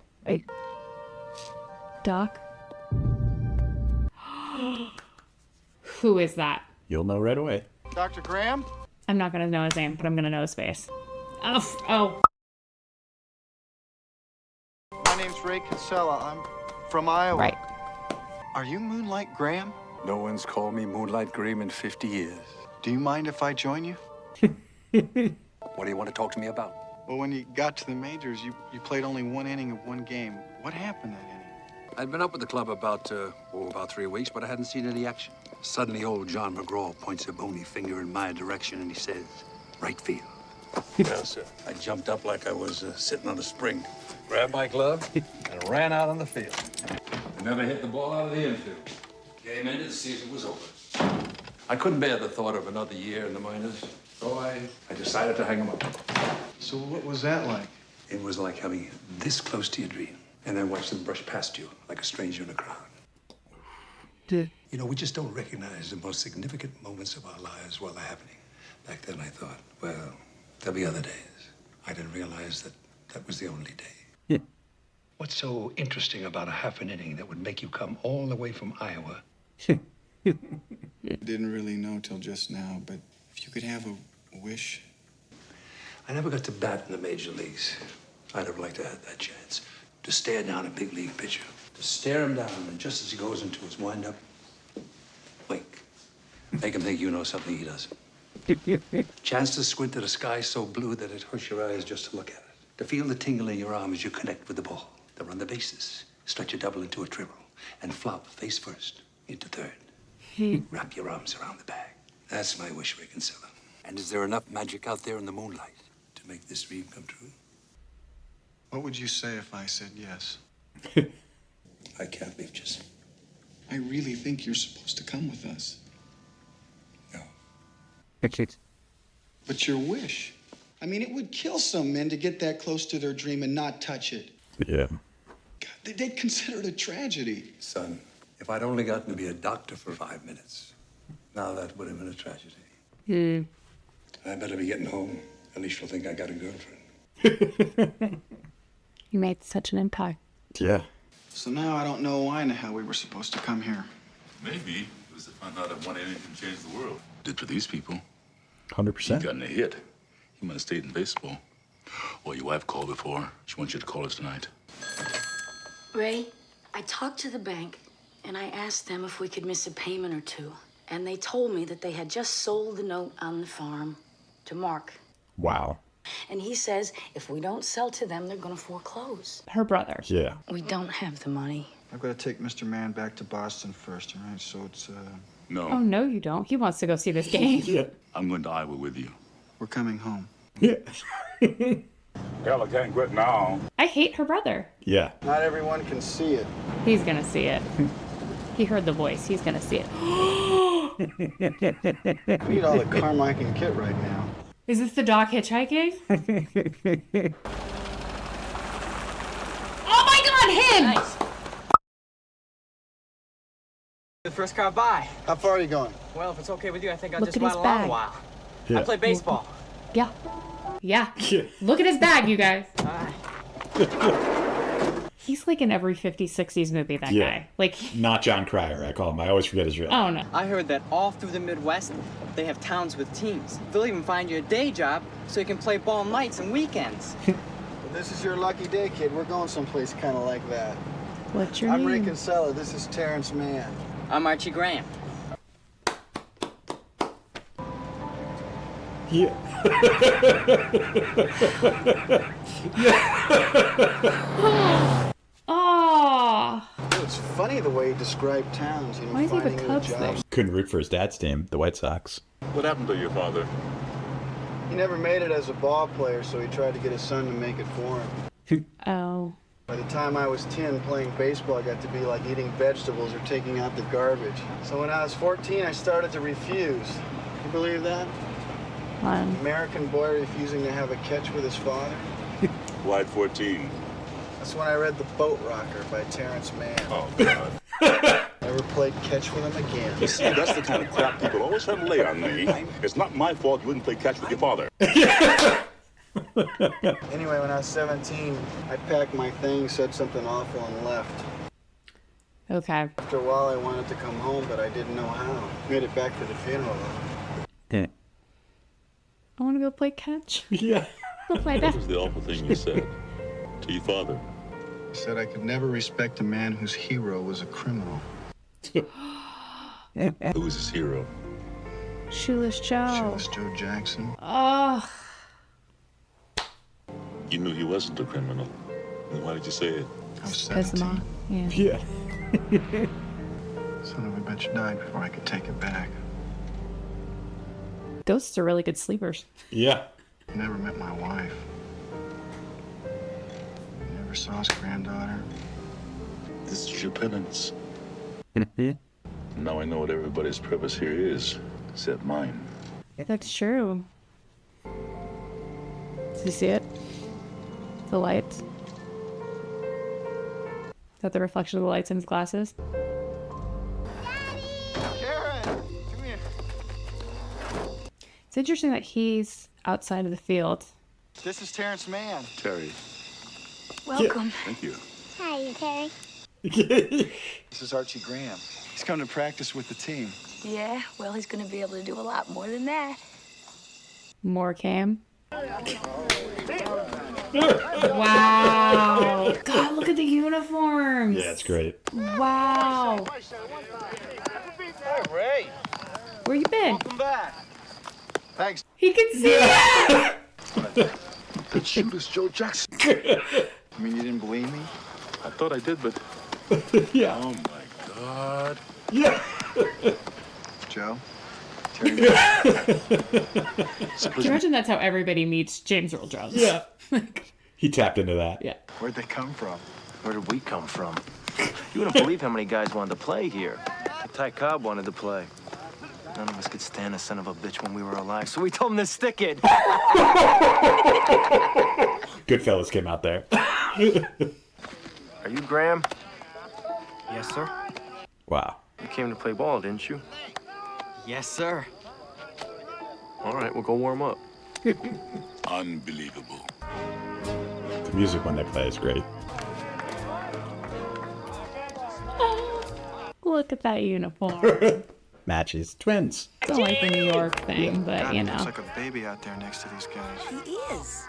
Doc? Who is that? You'll know right away. Dr. Graham? I'm not going to know his name, but I'm going to know his face. Oh. My name's Ray Kinsella. I'm from Iowa. Right. Are you Moonlight Graham? No one's called me Moonlight Graham in 50 years. Do you mind if I join you? What do you want to talk to me about? Well, when you got to the majors, you played only one inning of one game. What happened that inning? I'd been up with the club about 3 weeks, but I hadn't seen any action. Suddenly, old John McGraw points a bony finger in my direction, and he says, right field. Well, sir, I jumped up like I was sitting on a spring, grabbed my glove, and ran out on the field. I never hit the ball out of the infield. Game ended, the season was over. I couldn't bear the thought of another year in the minors, so I decided to hang him up. So what was that like? It was like having this close to your dream, and then watch them brush past you like a stranger in a crowd. You know, we just don't recognize the most significant moments of our lives while they're happening. Back then, I thought, well, there'll be other days. I didn't realize that that was the only day. Yeah. What's so interesting about a half an inning that would make you come all the way from Iowa? Didn't really know till just now, but if you could have a wish. I never got to bat in the major leagues. I'd have liked to have that chance. To stare down a big league pitcher. To stare him down, and just as he goes into his windup, wink. Make him think you know something he doesn't. Chance to squint at a sky so blue that it hurts your eyes just to look at it. To feel the tingle in your arm as you connect with the ball. To run the bases, stretch a double into a triple, and flop face first into third. Wrap your arms around the bag. That's my wish, Ray Kinsella. And is there enough magic out there in the moonlight to make this dream come true? What would you say if I said yes? I can't leave, just. I really think you're supposed to come with us. No. But your wish. I mean, it would kill some men to get that close to their dream and not touch it. Yeah. God, they'd consider it a tragedy. Son, if I'd only gotten to be a doctor for 5 minutes, now that would have been a tragedy. I better be getting home. At least she'll think I got a girlfriend. You made such an impact. Yeah. So now I don't know why in the hell we were supposed to come here. Maybe it was to find out that one inning can change the world. Did for these people. 100%. He gotten a hit. He might have stayed in baseball. Well, your wife called before. She wants you to call us tonight. Ray, I talked to the bank, and I asked them if we could miss a payment or two. And they told me that they had just sold the note on the farm to Mark. Wow. And he says if we don't sell to them, they're going to foreclose. Her brother. Yeah. We don't have the money. I've got to take Mr. Mann back to Boston first, all right? So it's, No. Oh, no, you don't. He wants to go see this game. Yeah. I'm going to Iowa with you. We're coming home. Yeah. Hell, I can't quit now. I hate her brother. Yeah. Not everyone can see it. He's going to see it. He heard the voice. He's going to see it. We need all the Carmichael kit right now. Is this the Doc hitchhiking? Oh my God, him! Nice. The first car by. How far are you going? Well, if it's okay with you, I think I'll Look just at ride his along bag. a while. Yeah. I play baseball. Yeah. Yeah. Look at his bag, you guys. All right. He's like in every 50s, 60s movie, that Yeah. guy. Like, Not John Cryer, I call him. I always forget his real name. oh no. I heard that all through the Midwest, they have towns with teams. They'll even find you a day job so you can play ball nights and weekends. Well, this is your lucky day, kid. We're going someplace kind of like that. What's your I'm Ray name? Kinsella. This is Terrence Mann. I'm Archie Graham. Yeah. Oh. It's funny the way he described towns, you know, Why is he the finding new Cubs jobs. thing? Couldn't root for his dad's team, the White Sox. What happened to your father? He never made it as a ball player, so he tried to get his son to make it for him. Oh. By the time I was 10, playing baseball, I got to be like eating vegetables or taking out the garbage. So when I was 14, I started to refuse. You believe that? on. American boy refusing to have a catch with his father. Wide 14. That's when I read The Boat Rocker by Terrence Mann. Oh, God. Never played catch with him again. You see, that's the kind of crap people always try to lay on me. It's not my fault you wouldn't play catch with your father. Anyway, when I was 17, I packed my things, said something awful, and left. Okay. After a while, I wanted to come home, but I didn't know how. Made it back to the funeral. Yeah. I want to go play catch. Yeah. What was the awful thing you said to your father? I said I could never respect a man whose hero was a criminal. Who was his hero? Shoeless Joe. Shoeless Joe Jackson. Oh. You knew he wasn't a criminal. Then why did you say it? I was Piss him 17. off. Yeah. Yeah. Son of a bitch died before I could take it back. Ghosts are really good sleepers. Yeah. Never met my wife. Never saw his granddaughter. This is your penance. Now I know what everybody's purpose here is, except mine. That's true. Did you see it? The lights? Is that the reflection of the lights in his glasses? Karen, come here. It's interesting that he's outside of the field. This is Terrence Mann. Terry. Welcome. Thank you. Hi, Terry. This is Archie Graham. He's come to practice with the team. Yeah, well, he's gonna be able to do a lot more than that. More Cam. Wow. God, look at the uniforms. Yeah, it's great. Wow. Hey, Ray. Where you been? Welcome back. Thanks. He can see it. Good shooters, Joe Jackson. I mean, you didn't believe me? I thought I did, but... Yeah. Oh, my God. Yeah. Joe? Can you imagine that's how everybody meets James Earl Jones? Yeah. He tapped into that. Yeah. Where'd they come from? Where did we come from? You wouldn't believe how many guys wanted to play here. Ty Cobb wanted to play. None of us could stand a son of a bitch when we were alive, so we told him to stick it. Goodfellas came out there. Are you Graham? Yes, sir. Wow. You came to play ball, didn't you? Yes, sir. All right, we'll go warm up. Unbelievable. The music when they play is great. Look at that uniform. Matches. Twins. It's not like the New York thing, but God, you he know. looks like a baby out there next to these guys. He is.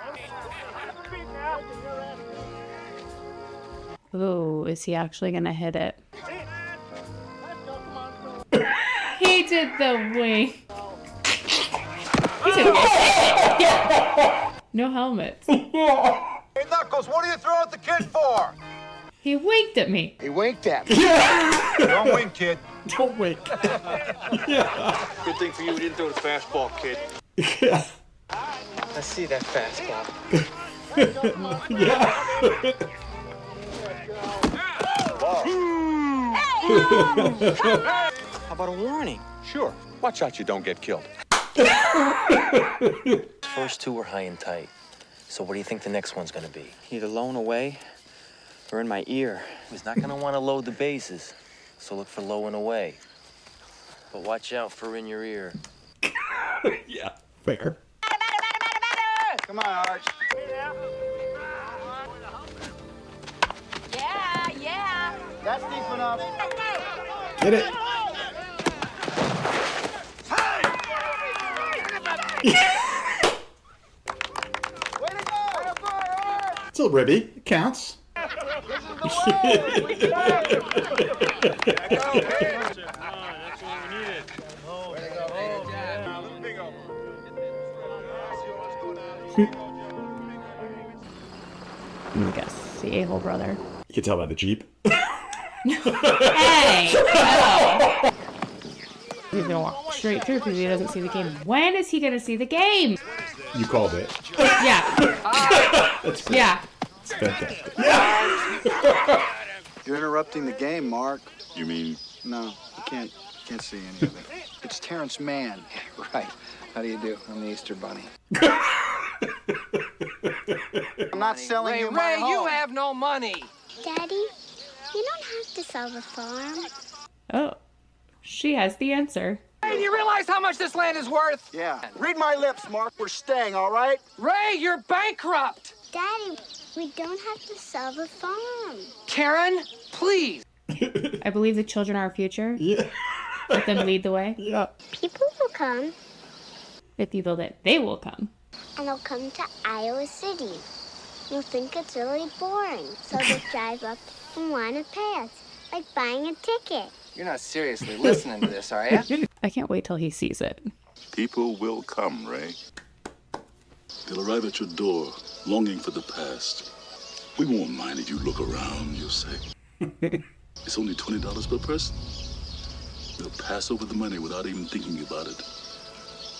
Ooh, is he actually gonna hit it? He did the wing. He did no helmet. Hey, Knuckles, what are you throwing the kid for? He winked at me. He winked at me. Don't wink, kid. Don't wink. Good thing for you, we didn't throw the fastball, kid. Yeah. Let's see that fastball. Yeah. How about a warning? Sure. Watch out you don't get killed. First two were high and tight. So what do you think the next one's gonna be? Either low away or in my ear. He's not gonna want to load the bases, so look for low and away. But watch out for in your ear. Yeah. Fair. Come on, Arch. Yeah. That's deep enough. Hit it. It's a little ribby. It counts. I guess the a-hole brother. You can tell by the Jeep. Hey! No. He's gonna walk straight through because he doesn't see the game. When is he gonna see the game? You called it. Yeah. That's great. Yeah. It's fantastic. You're interrupting the game, Mark. You mean? No, you can't can't see any of it. It's Terrence Mann. Right. How do you do? I'm the Easter Bunny. I'm not selling you my Ray, home. you have no money. Daddy, you don't have to sell the farm. Oh, she has the answer. Hey, do you realize how much this land is worth? Yeah. Read my lips, Mark. We're staying, all right? Ray, you're bankrupt. Daddy, we don't have to sell the farm. Karen, please. I believe the children are our future. Yeah. Let them lead the way. Yeah. People will come, The people that they will come. and they'll come to Iowa City. They'll think it's really boring, so they'll drive up and want to pass, like buying a ticket. You're not seriously listening to this, are you? I can't wait till he sees it. People will come, Ray. They'll arrive at your door, longing for the past. We won't mind if you look around, you'll say. It's only $20 per person. They'll pass over the money without even thinking about it.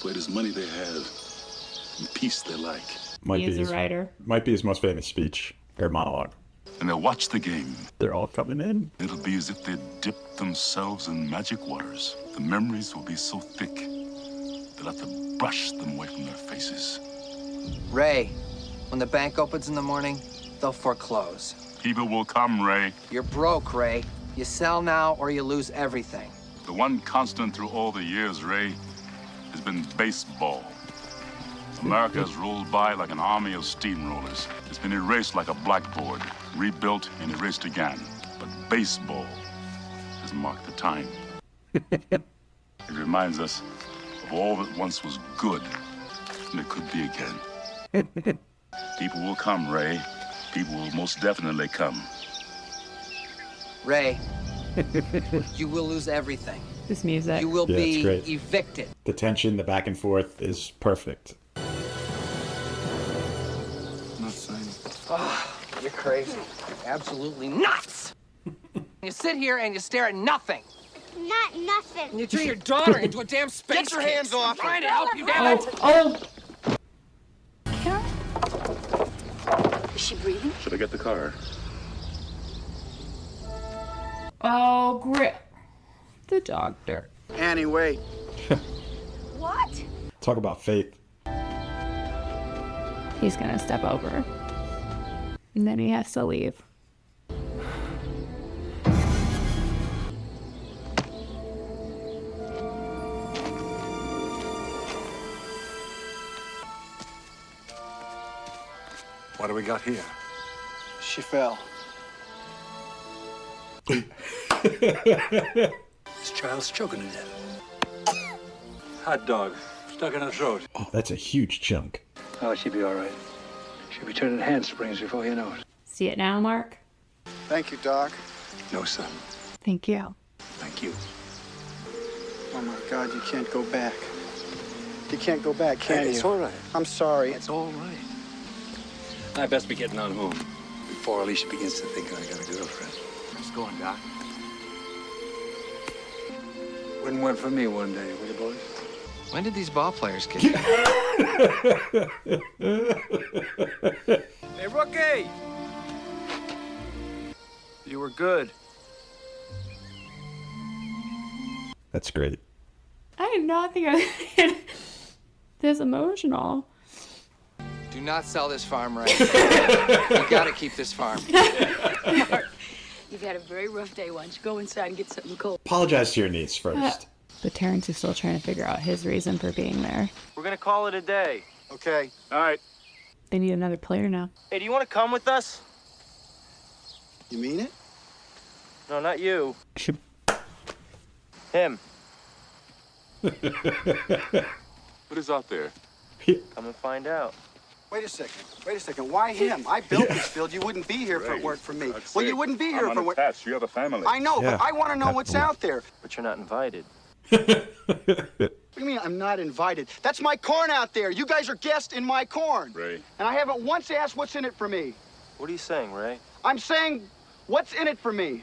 For it is money they have, and peace they like. He is a writer. Might be his most famous speech or monologue. And they'll watch the game. They're all coming in. It'll be as if they'd dipped themselves in magic waters. The memories will be so thick, they'll have to brush them away from their faces. Ray, when the bank opens in the morning, they'll foreclose. People will come, Ray. You're broke, Ray. You sell now or you lose everything. The one constant through all the years, Ray, has been baseball. America has rolled by like an army of steamrollers. It's been erased like a blackboard, rebuilt and erased again. But baseball has marked the time. It reminds us of all that once was good, and it could be again. People will come, Ray. People will most definitely come. Ray, you will lose everything. This music. You will Yeah, it's be great. evicted. The tension, the back and forth is perfect. Not signing. Oh, you're crazy. Absolutely nuts. You sit here and you stare at nothing. Not nothing. And you turn your daughter into a damn space Get your hands off her. I'm trying to help you, damn it. Oh. Is she breathing? Should I get the car? Oh, great. The doctor. Annie, wait. What? Talk about faith. He's gonna step over. And then he has to leave. What do we got here? She fell. This child's choking to death. Hot dog stuck in her throat. Oh, that's a huge chunk. Oh, she'll be all right. She'll be turning handsprings before you know it. See it now, Mark? Thank you, Doc. No, son. Thank you. Thank you. Oh, my God, you can't go back. You can't go back, can you? It's all right. I'm sorry. It's all right. I best be getting on home before Alicia begins to think I got a girlfriend. How's it going, Doc? Wouldn't work for me one day, would it, boys? When did these ball players get here? Hey, rookie! You were good. That's great. I did not think I was this emotional. Do not sell this farm, Ray. You gotta keep this farm. Mark, you've had a very rough day. Why don't you go inside and get something cold? Apologize to your niece first. But Terrence is still trying to figure out his reason for being there. We're gonna call it a day. Okay. All right. They need another player now. Hey, do you want to come with us? You mean it? No, not you. Him. What is out there? Come and find out. Wait a second. Wait a second. Why him? I built this field. You wouldn't be here if it weren't for me. Well, you wouldn't be here if it weren't. You have a family. I know, Yeah. but I want to know what's out there. But you're not invited. What do you mean I'm not invited? That's my corn out there. You guys are guests in my corn. Ray. And I haven't once asked what's in it for me. What are you saying, Ray? I'm saying, what's in it for me?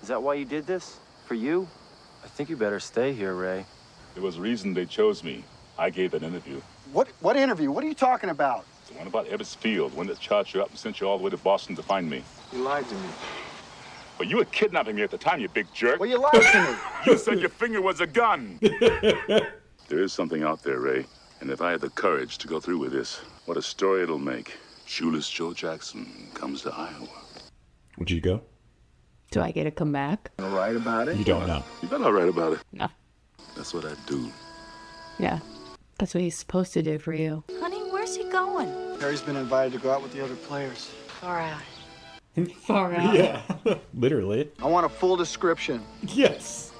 Is that why you did this? For you? I think you better stay here, Ray. There was a reason they chose me. I gave that interview. What interview? What are you talking about? The one about Ebbets Field, one that charged you up and sent you all the way to Boston to find me. You lied to me. Well, you were kidnapping me at the time, you big jerk. Well, you lied to me. You said your finger was a gun. There is something out there, Ray. And if I had the courage to go through with this, what a story it'll make. Shoeless Joe Jackson comes to Iowa. Would you go? Do I get to come back? I'll write about it. You don't know. You better not write about it. No. That's what I do. Yeah. That's what he's supposed to do for you. Honey, where's he going? Harry's been invited to go out with the other players. Far out. Far out. Yeah. Literally. I want a full description. Yes.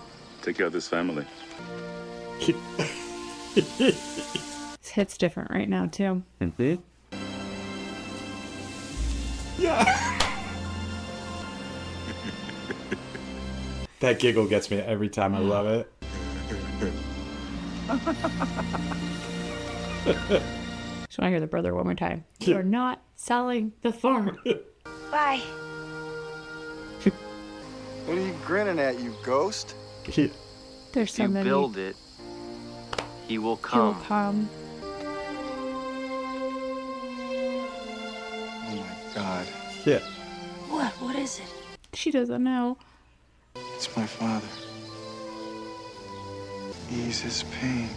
Take care of this family. His hit's different right now, too. Mm-hmm. Yeah. That giggle gets me every time. I love it. Just want to hear the brother one more time. You're not selling the farm. Bye. What are you grinning at, you ghost? There's so You many. build it, he will He'll come. come. Oh my God. Yeah. What? What is it? She doesn't know. It's my father. Ease his pain.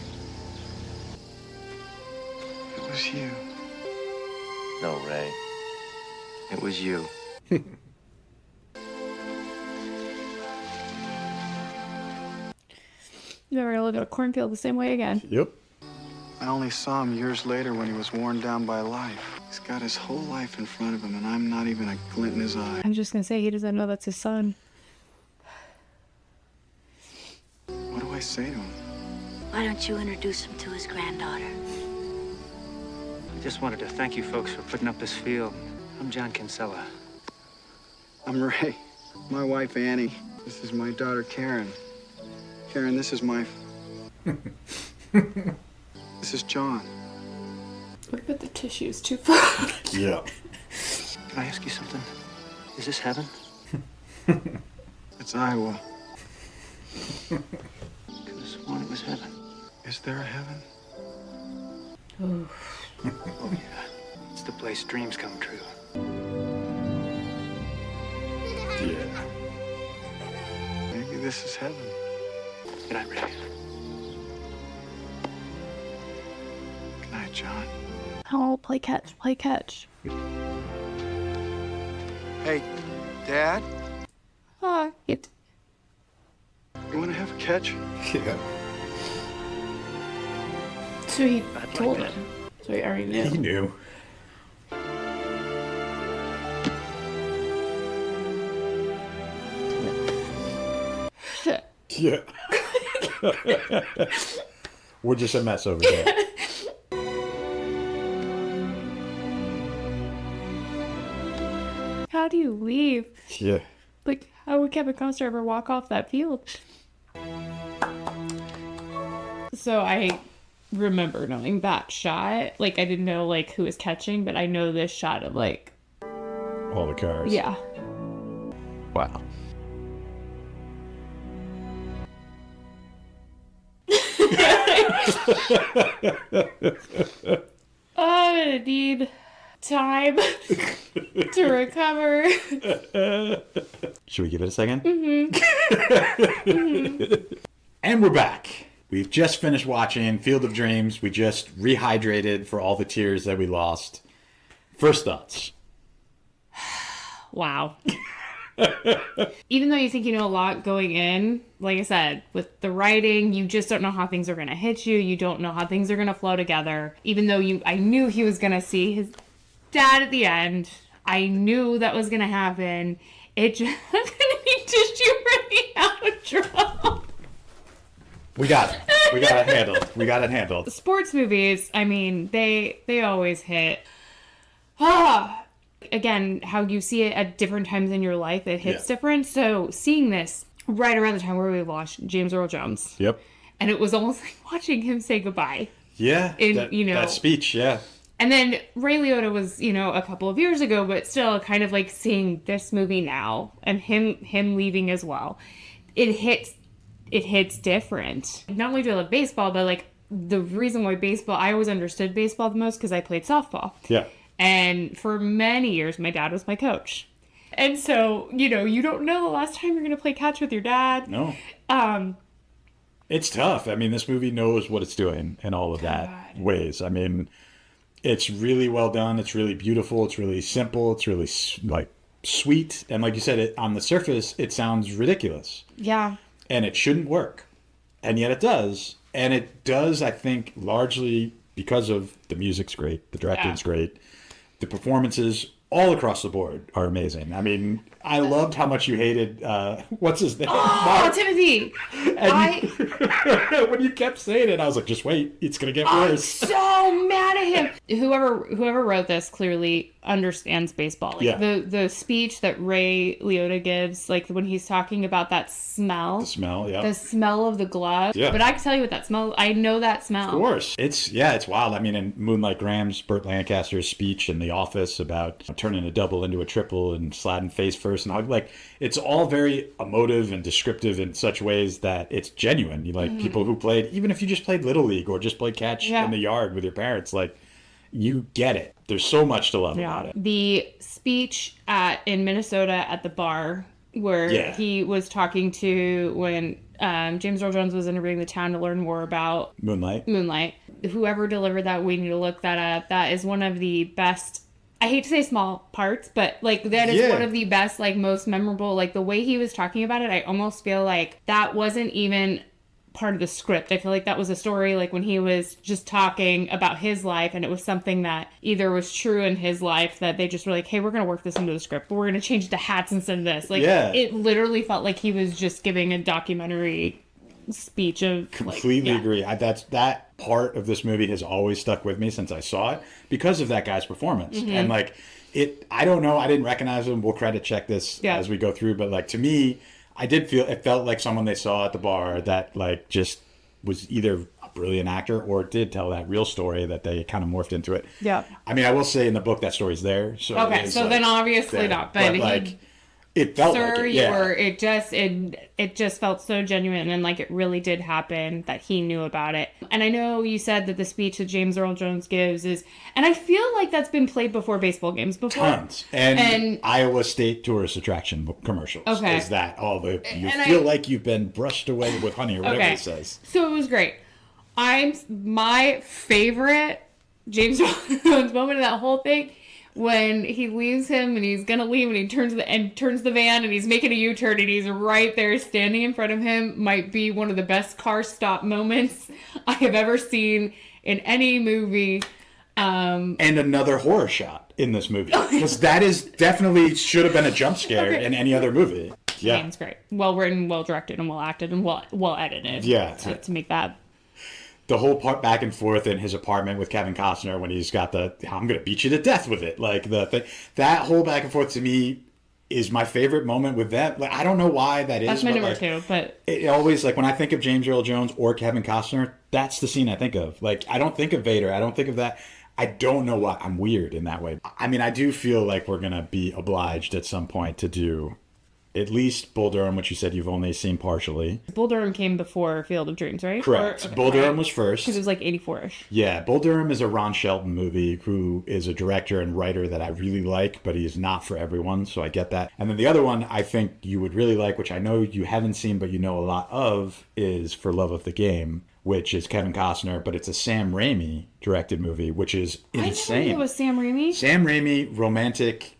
It was you. No, Ray. It was you. Never gonna look at a cornfield the same way again. Yep. I only saw him years later when he was worn down by life. He's got his whole life in front of him, and I'm not even a glint in his eye. I'm just gonna say he doesn't know that's his son. What do I say to him? Why don't you introduce him to his granddaughter? I just wanted to thank you folks for putting up this field. I'm John Kinsella. I'm Ray. My wife, Annie. This is my daughter, Karen. Karen, this is my... This is John. Look at the tissues too far. Yeah. Can I ask you something? Is this heaven? It's Iowa. Could have sworn it was heaven. Is there a heaven? Oh. Oh, yeah. It's the place dreams come true. Yeah. Maybe this is heaven. Good night, Ray. Good night, John. Oh, play catch, play catch. Hey, Dad, Oh, it. you want to have a catch? Yeah. So he I'd told like him. So he already knew. He knew. Yeah. We're just a mess over there. How do you leave? Yeah. Like, how would Kevin Costner ever walk off that field? So I remember knowing that shot. Like, I didn't know, like, who was catching, but I know this shot of, like... All the cars. Yeah. Wow. I'm gonna need time to recover. Should we give it a second? Mm-hmm. And we're back. We've just finished watching Field of Dreams. We just rehydrated for all the tears that we lost. First thoughts. Wow. Even though you think you know a lot going in, like I said, with the writing, you just don't know how things are going to hit you. You don't know how things are going to flow together. Even though I knew he was going to see his dad at the end. I knew that was going to happen. It just he tissue ready out of trouble. We got it. We got it handled. We got it handled. Sports movies, I mean, they always hit. Again, how you see it at different times in your life, it hits different. So seeing this right around the time where we watched JamesEarlJones. Yep. And it was almost like watching him say goodbye. Yeah. That speech, yeah. And then Ray Liotta was, a couple of years ago, but still kind of like seeing this movie now and him leaving as well. It hits different. Not only do I love baseball, but like the reason why I always understood baseball the most because I played softball. Yeah. And for many years, my dad was my coach. And so, you don't know the last time you're going to play catch with your dad. No. It's tough. I mean, this movie knows what it's doing in all of that ways. I mean, it's really well done. It's really beautiful. It's really simple. It's really sweet. And like you said, on the surface, it sounds ridiculous. Yeah. And it shouldn't work. And yet it does. And it does, I think, largely because of the music's great. The directing's great. The performances all across the board are amazing. I mean, I loved how much you hated, what's his name? Oh, Timothy! When you kept saying it, I was like, just wait, it's going to get worse. I'm so mad at him. Whoever wrote this clearly understands baseball. The speech that Ray Liotta gives, when he's talking about that smell. The smell, yeah. The smell of the glove. Yeah. But I can tell you what that smell, I know that smell. Of course. It's wild. I mean, in Moonlight Graham's, Burt Lancaster's speech in The Office about turning a double into a triple and sliding face first and all, it's all very emotive and descriptive in such ways that it's genuine. People who played, even if you just played Little League or just played catch in the yard with your parents, you get it. There's so much to love about it. The speech in Minnesota at the bar where he was talking to when James Earl Jones was interviewing the town to learn more about Moonlight. Whoever delivered that, we need to look that up. That is one of the best. I hate to say small parts, but that is one of the best, most memorable. The way he was talking about it, I almost feel like that wasn't even part of the script. I feel like that was a story, when he was just talking about his life, and it was something that either was true in his life that they just were like, hey, we're going to work this into the script, but we're going to change the hats instead of this. It literally felt like he was just giving a documentary speech of completely agree. That part of this movie has always stuck with me since I saw it because of that guy's performance. And I don't know, I didn't recognize him. We'll credit check this as we go through, but to me, I did feel it felt like someone they saw at the bar that just was either a brilliant actor or did tell that real story that they kind of morphed into it. Yeah. I mean, I will say in the book that story's there. So okay, so then obviously not, but it felt like it. Yeah. You were. It just felt so genuine, and it really did happen that he knew about it. And I know you said that the speech that James Earl Jones gives is, and I feel like that's been played before baseball games before. Tons. And Iowa State tourist attraction commercials. Okay. Is that all the you feel like you've been brushed away with honey or whatever it says. So it was great. My favorite James Earl Jones moment of that whole thing. When he leaves him and he's gonna leave and he turns the van and he's making a U-turn and he's right there standing in front of him, might be one of the best car stop moments I have ever seen in any movie. And another horror shot in this movie, because that is definitely should have been a jump scare in any other movie. Yeah, it's great, well written, well directed, and well acted, and well edited. Yeah, to make that. The whole part back and forth in his apartment with Kevin Costner when he's got I'm going to beat you to death with it. That whole back and forth to me is my favorite moment with them. I don't know why that is. That's my number two, but it always, when I think of James Earl Jones or Kevin Costner, that's the scene I think of. I don't think of Vader. I don't think of that. I don't know why. I'm weird in that way. I mean, I do feel like we're going to be obliged at some point to do at least Bull Durham, which you said you've only seen partially. Bull Durham came before Field of Dreams, right? Correct. Bull Durham was first. Because it was 84-ish. Yeah, Bull Durham is a Ron Shelton movie, who is a director and writer that I really like, but he's not for everyone, so I get that. And then the other one I think you would really like, which I know you haven't seen but you know a lot of, is For Love of the Game, which is Kevin Costner, but it's a Sam Raimi directed movie, which is insane. I didn't know it was Sam Raimi. Sam Raimi, romantic.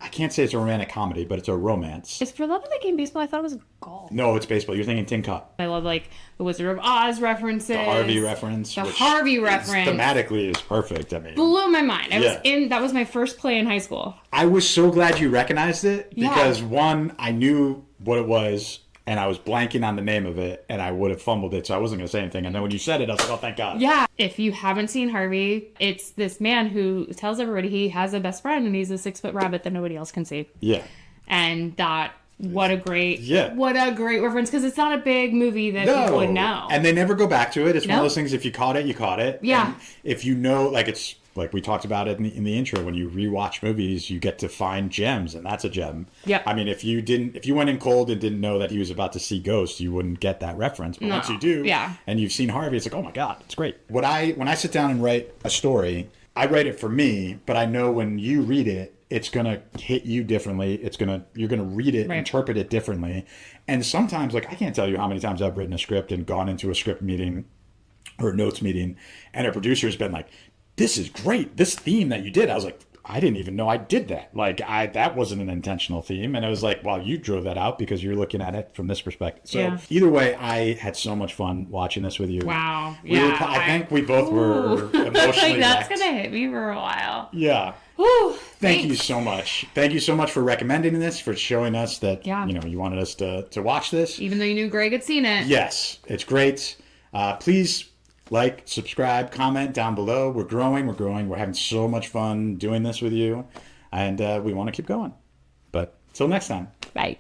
I can't say it's a romantic comedy, but it's a romance. Is For Love of the Game baseball? I thought it was golf. No, it's baseball. You're thinking Tin Cup. I love the Wizard of Oz references. The Harvey reference. Thematically is perfect. I mean, blew my mind. That was my first play in high school. I was so glad you recognized it because one, I knew what it was and I was blanking on the name of it and I would have fumbled it, so I wasn't going to say anything. And then when you said it, I was like, oh, thank God. Yeah. If you haven't seen Harvey, it's this man who tells everybody he has a best friend and he's a 6-foot rabbit that nobody else can see. Yeah. And what a great reference, because it's not a big movie that people would know. And they never go back to it. It's one of those things, if you caught it, you caught it. Yeah. And if you know, it's like we talked about it in the intro, when you rewatch movies, you get to find gems, and that's a gem. Yeah. I mean, if you went in cold and didn't know that he was about to see ghosts, you wouldn't get that reference. But once you do, and you've seen Harvey, it's like, oh my God, it's great. When I sit down and write a story, I write it for me, but I know when you read it, it's going to hit you differently. You're going to read it, interpret it differently. And sometimes, like, I can't tell you how many times I've written a script and gone into a script meeting or a notes meeting, and a producer's been like, this is great. This theme that you did. I was like, I didn't even know I did that. Like, that wasn't an intentional theme. And I was like, well, you drove that out because you're looking at it from this perspective. So either way, I had so much fun watching this with you. Wow. I think we both were emotionally That's going to hit me for a while. Yeah. Whew, Thank you so much. Thank you so much for recommending this, for showing us that, you wanted us to watch this. Even though you knew Greg had seen it. Yes, it's great. Please like, subscribe, comment down below. We're growing. We're having so much fun doing this with you. And we want to keep going. But till next time. Bye.